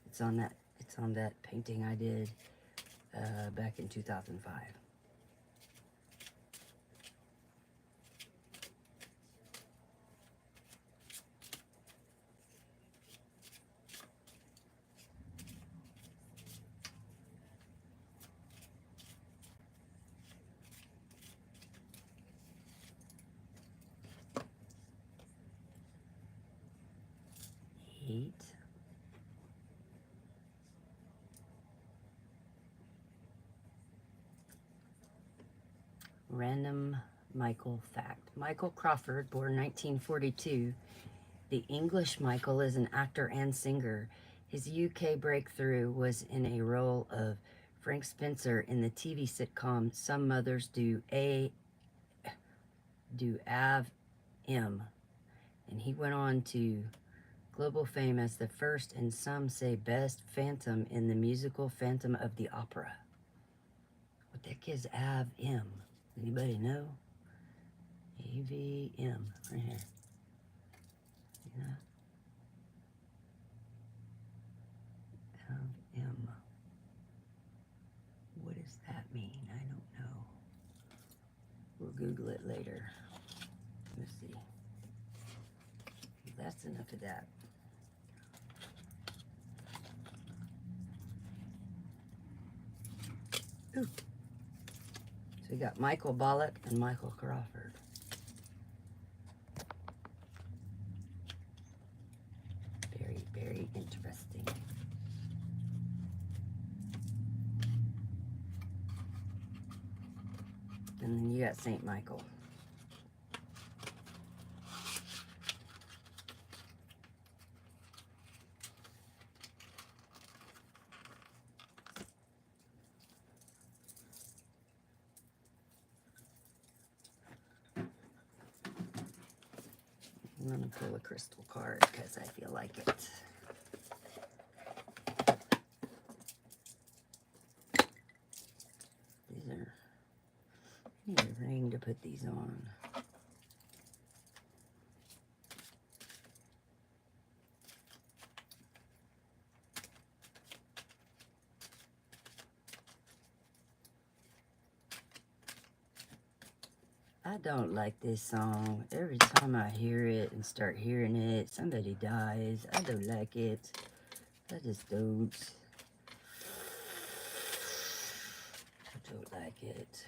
[SPEAKER 1] It's on that. It's on that painting I did back in 2005. Eight. Random Michael fact. Michael Crawford, born 1942. The English Michael is an actor and singer. His UK breakthrough was in a role of Frank Spencer in the TV sitcom Some Mothers Do Av M. And he went on to global fame as the first, and some say best, Phantom in the musical Phantom of the Opera. What the heck is Av M? Anybody know? AVM, right here. Yeah. M. What does that mean? I don't know. We'll Google it later. Let's see. That's enough of that. Ooh. So we got Michael Bollock and Michael Crawford. Very, very interesting. And then you got St. Michael. I'm going to pull a crystal card because I feel like it. These are, I need a ring to put these on. I don't like this song. Every time I hear it and start hearing it, somebody dies. I don't like it. I just don't. I don't like it.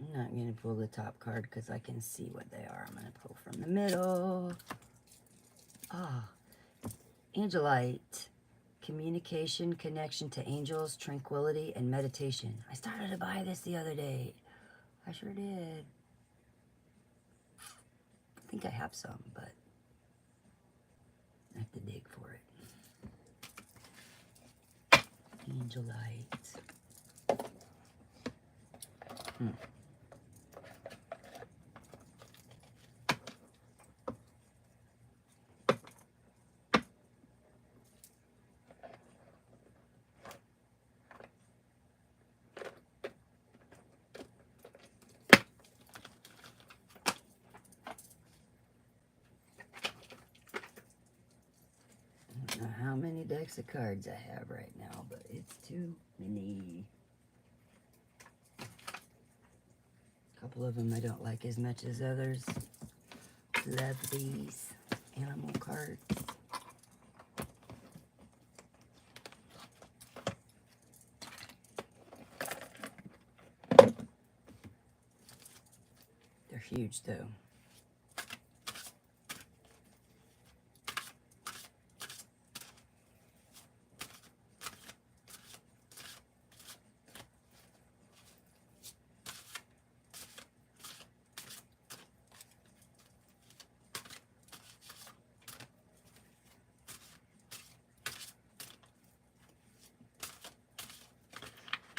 [SPEAKER 1] I'm not going to pull the top card because I can see what they are. I'm going to pull from the middle. Ah, Angelite. Communication, connection to angels, tranquility, and meditation. I started to buy this the other day. I sure did. I think I have some, but I have to dig for it. Angelite. I don't know how many decks of cards I have right now, but it's too many. A couple of them I don't like as much as others. Love these animal cards. They're huge though.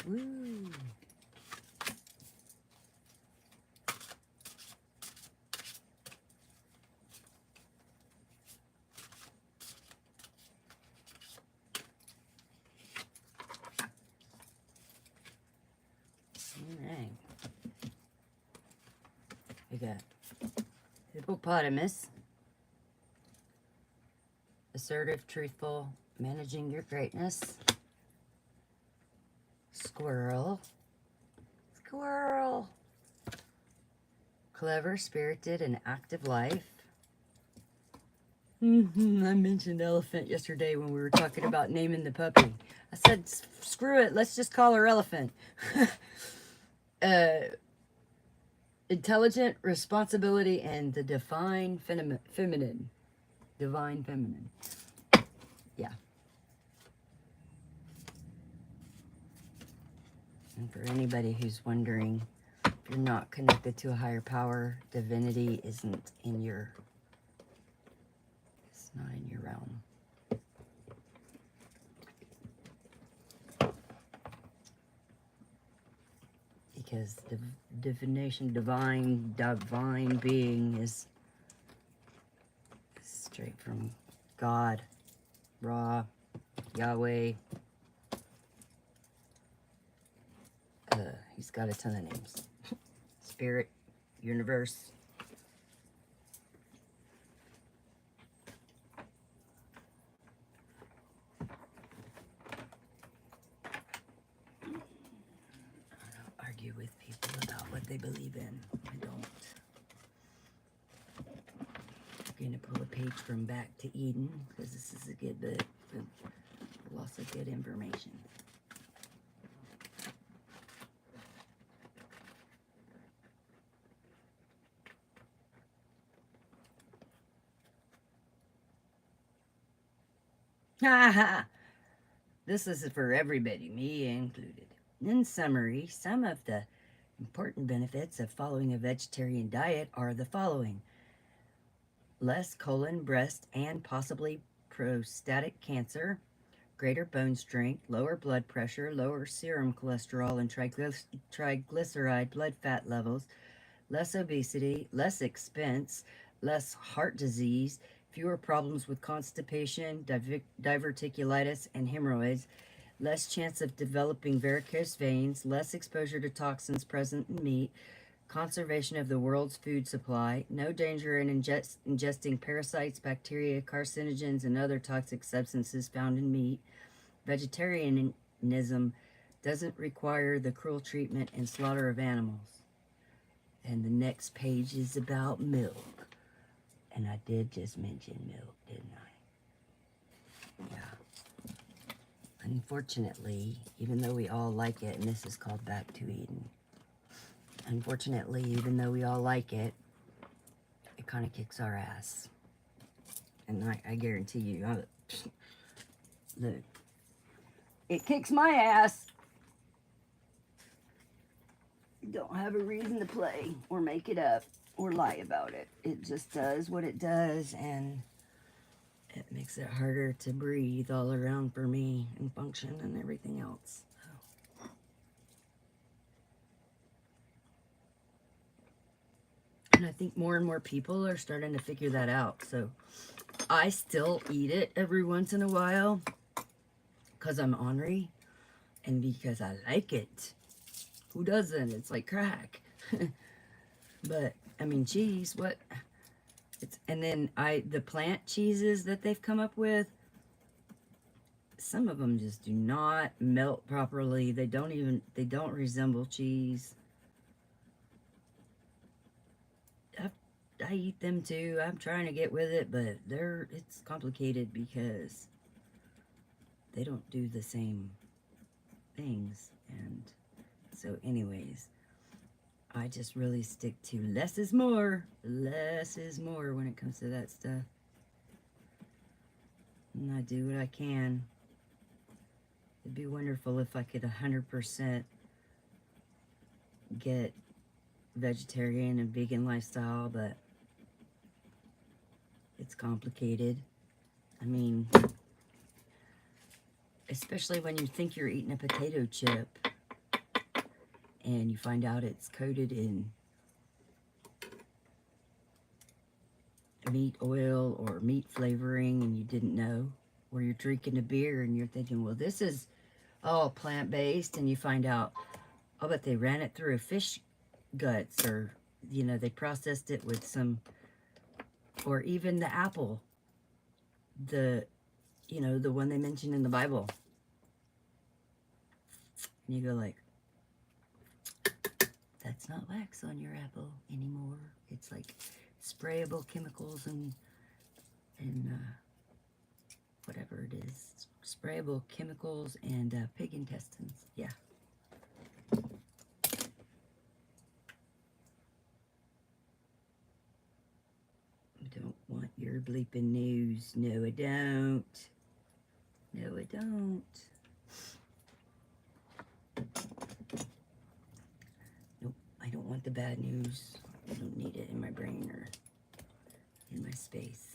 [SPEAKER 1] Woo! got hippopotamus, assertive, truthful, managing your greatness. Squirrel, squirrel, clever, spirited, and active life. I mentioned elephant yesterday when we were talking about naming the puppy. I said, screw it, let's just call her Elephant. Intelligent, responsibility, and the divine feminine. Divine feminine. Yeah. And for anybody who's wondering, if you're not connected to a higher power, divinity isn't in your... It's not in your realm. Because the divination, divine being is straight from God, Ra, Yahweh. He's got a ton of names. Spirit, universe. Argue with people about what they believe in. I don't. I'm going to pull a page from Back to Eden because this is a good bit of lots of good information. This is for everybody, me included. In summary, some of the important benefits of following a vegetarian diet are the following. Less colon, breast, and possibly prostatic cancer, greater bone strength, lower blood pressure, lower serum cholesterol and triglyceride blood fat levels, less obesity, less expense, less heart disease, fewer problems with constipation, diverticulitis, and hemorrhoids, less chance of developing varicose veins, less exposure to toxins present in meat, conservation of the world's food supply, no danger in ingesting parasites, bacteria, carcinogens, and other toxic substances found in meat. Vegetarianism doesn't require the cruel treatment and slaughter of animals. And the next page is about milk. And I did just mention milk, didn't I? Yeah. Unfortunately, even though we all like it, and this is called Back to Eden. Unfortunately, even though we all like it, it kind of kicks our ass. And I guarantee you, look, it kicks my ass. Don't have a reason to play or make it up or lie about it. It just does what it does, and it makes it harder to breathe all around for me and function and everything else. And I think more and more people are starting to figure that out. So I still eat it every once in a while because I'm ornery and because I like it. Who doesn't? It's like crack. But I mean, cheese, what? And then the plant cheeses that they've come up with, some of them just do not melt properly. They don't resemble cheese. I eat them too. I'm trying to get with it, but it's complicated because they don't do the same things. And so anyways, I just really stick to less is more. Less is more when it comes to that stuff. And I do what I can. It'd be wonderful if I could 100% get vegetarian and vegan lifestyle, but it's complicated. I mean, especially when you think you're eating a potato chip and you find out it's coated in meat oil or meat flavoring and you didn't know, or you're drinking a beer and you're thinking, well, this is all plant-based, and you find out, oh, but they ran it through a fish guts or you know, they processed it with some, or even the apple, the, you know, the one they mentioned in the Bible. And you go like, that's not wax on your apple anymore. It's like sprayable chemicals and whatever it is. Sprayable chemicals and pig intestines. Yeah. I don't want your bleeping news. No, I don't. No, I don't. Nope, I don't want the bad news. I don't need it in my brain or in my space.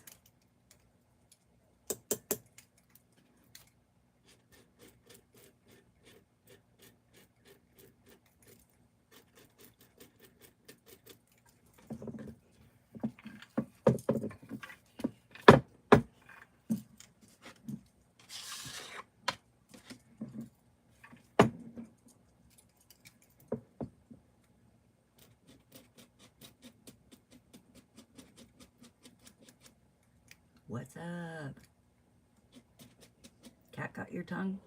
[SPEAKER 1] What's up? Cat got your tongue?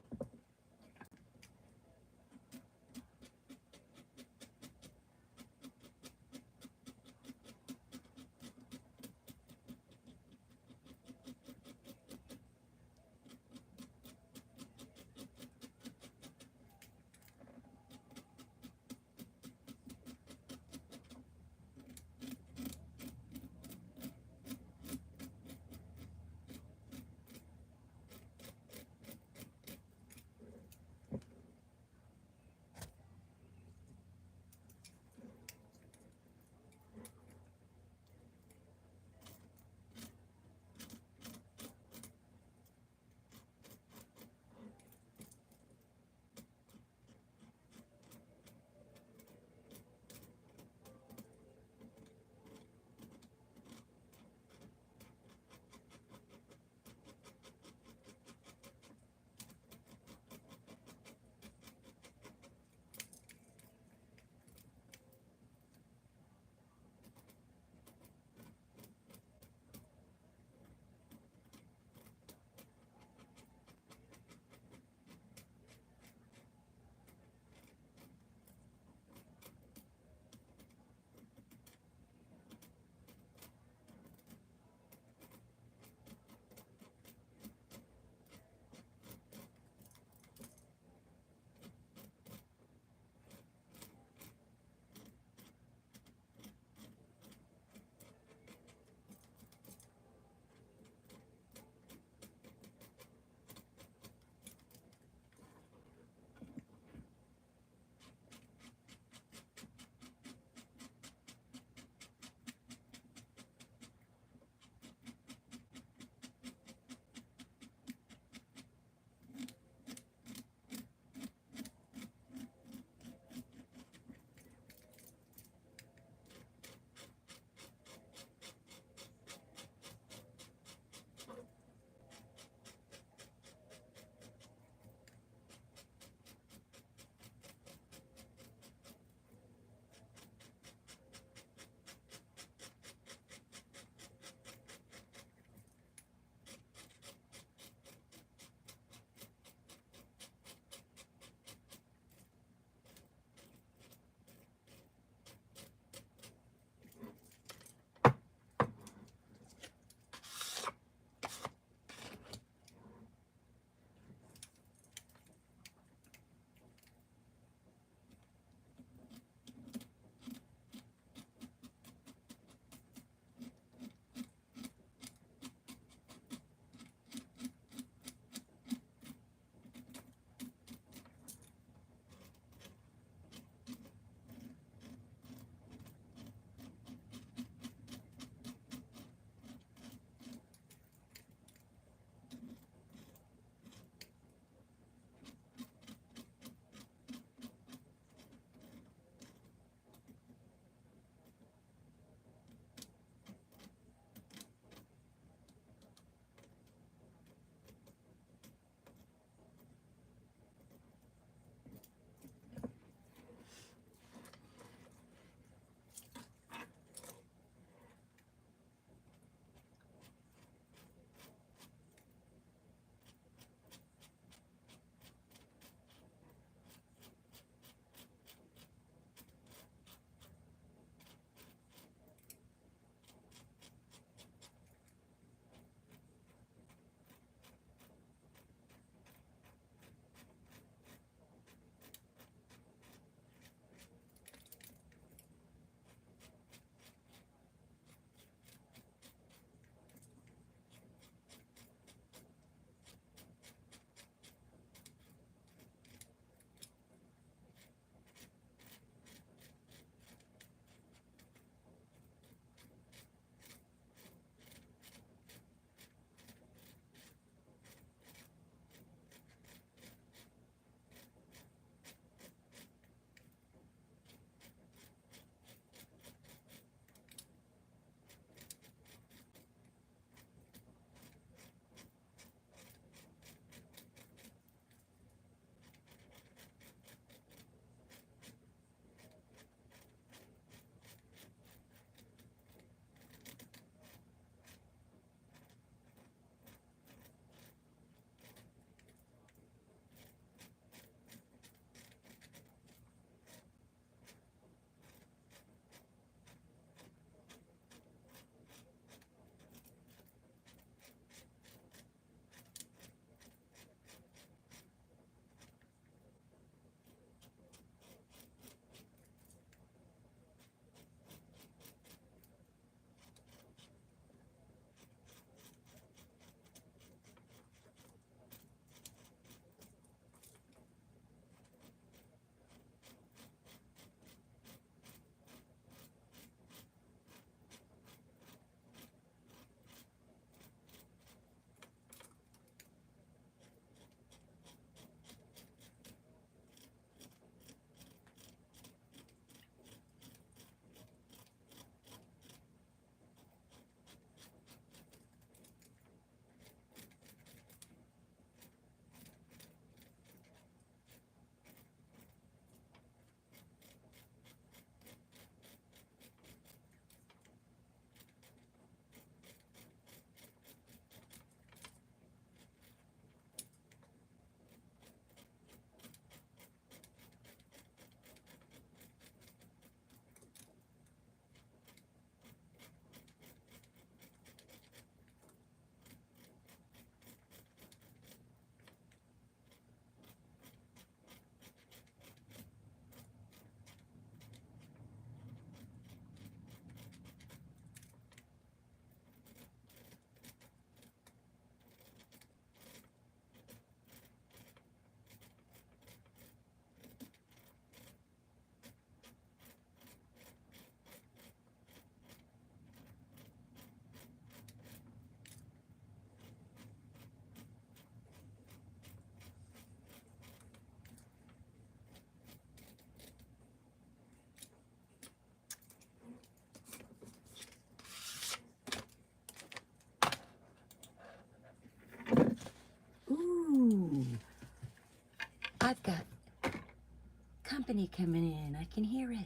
[SPEAKER 1] company coming in. I can hear it.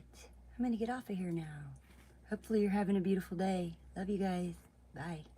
[SPEAKER 1] I'm gonna get off of here now. Hopefully you're having a beautiful day. Love you guys. Bye.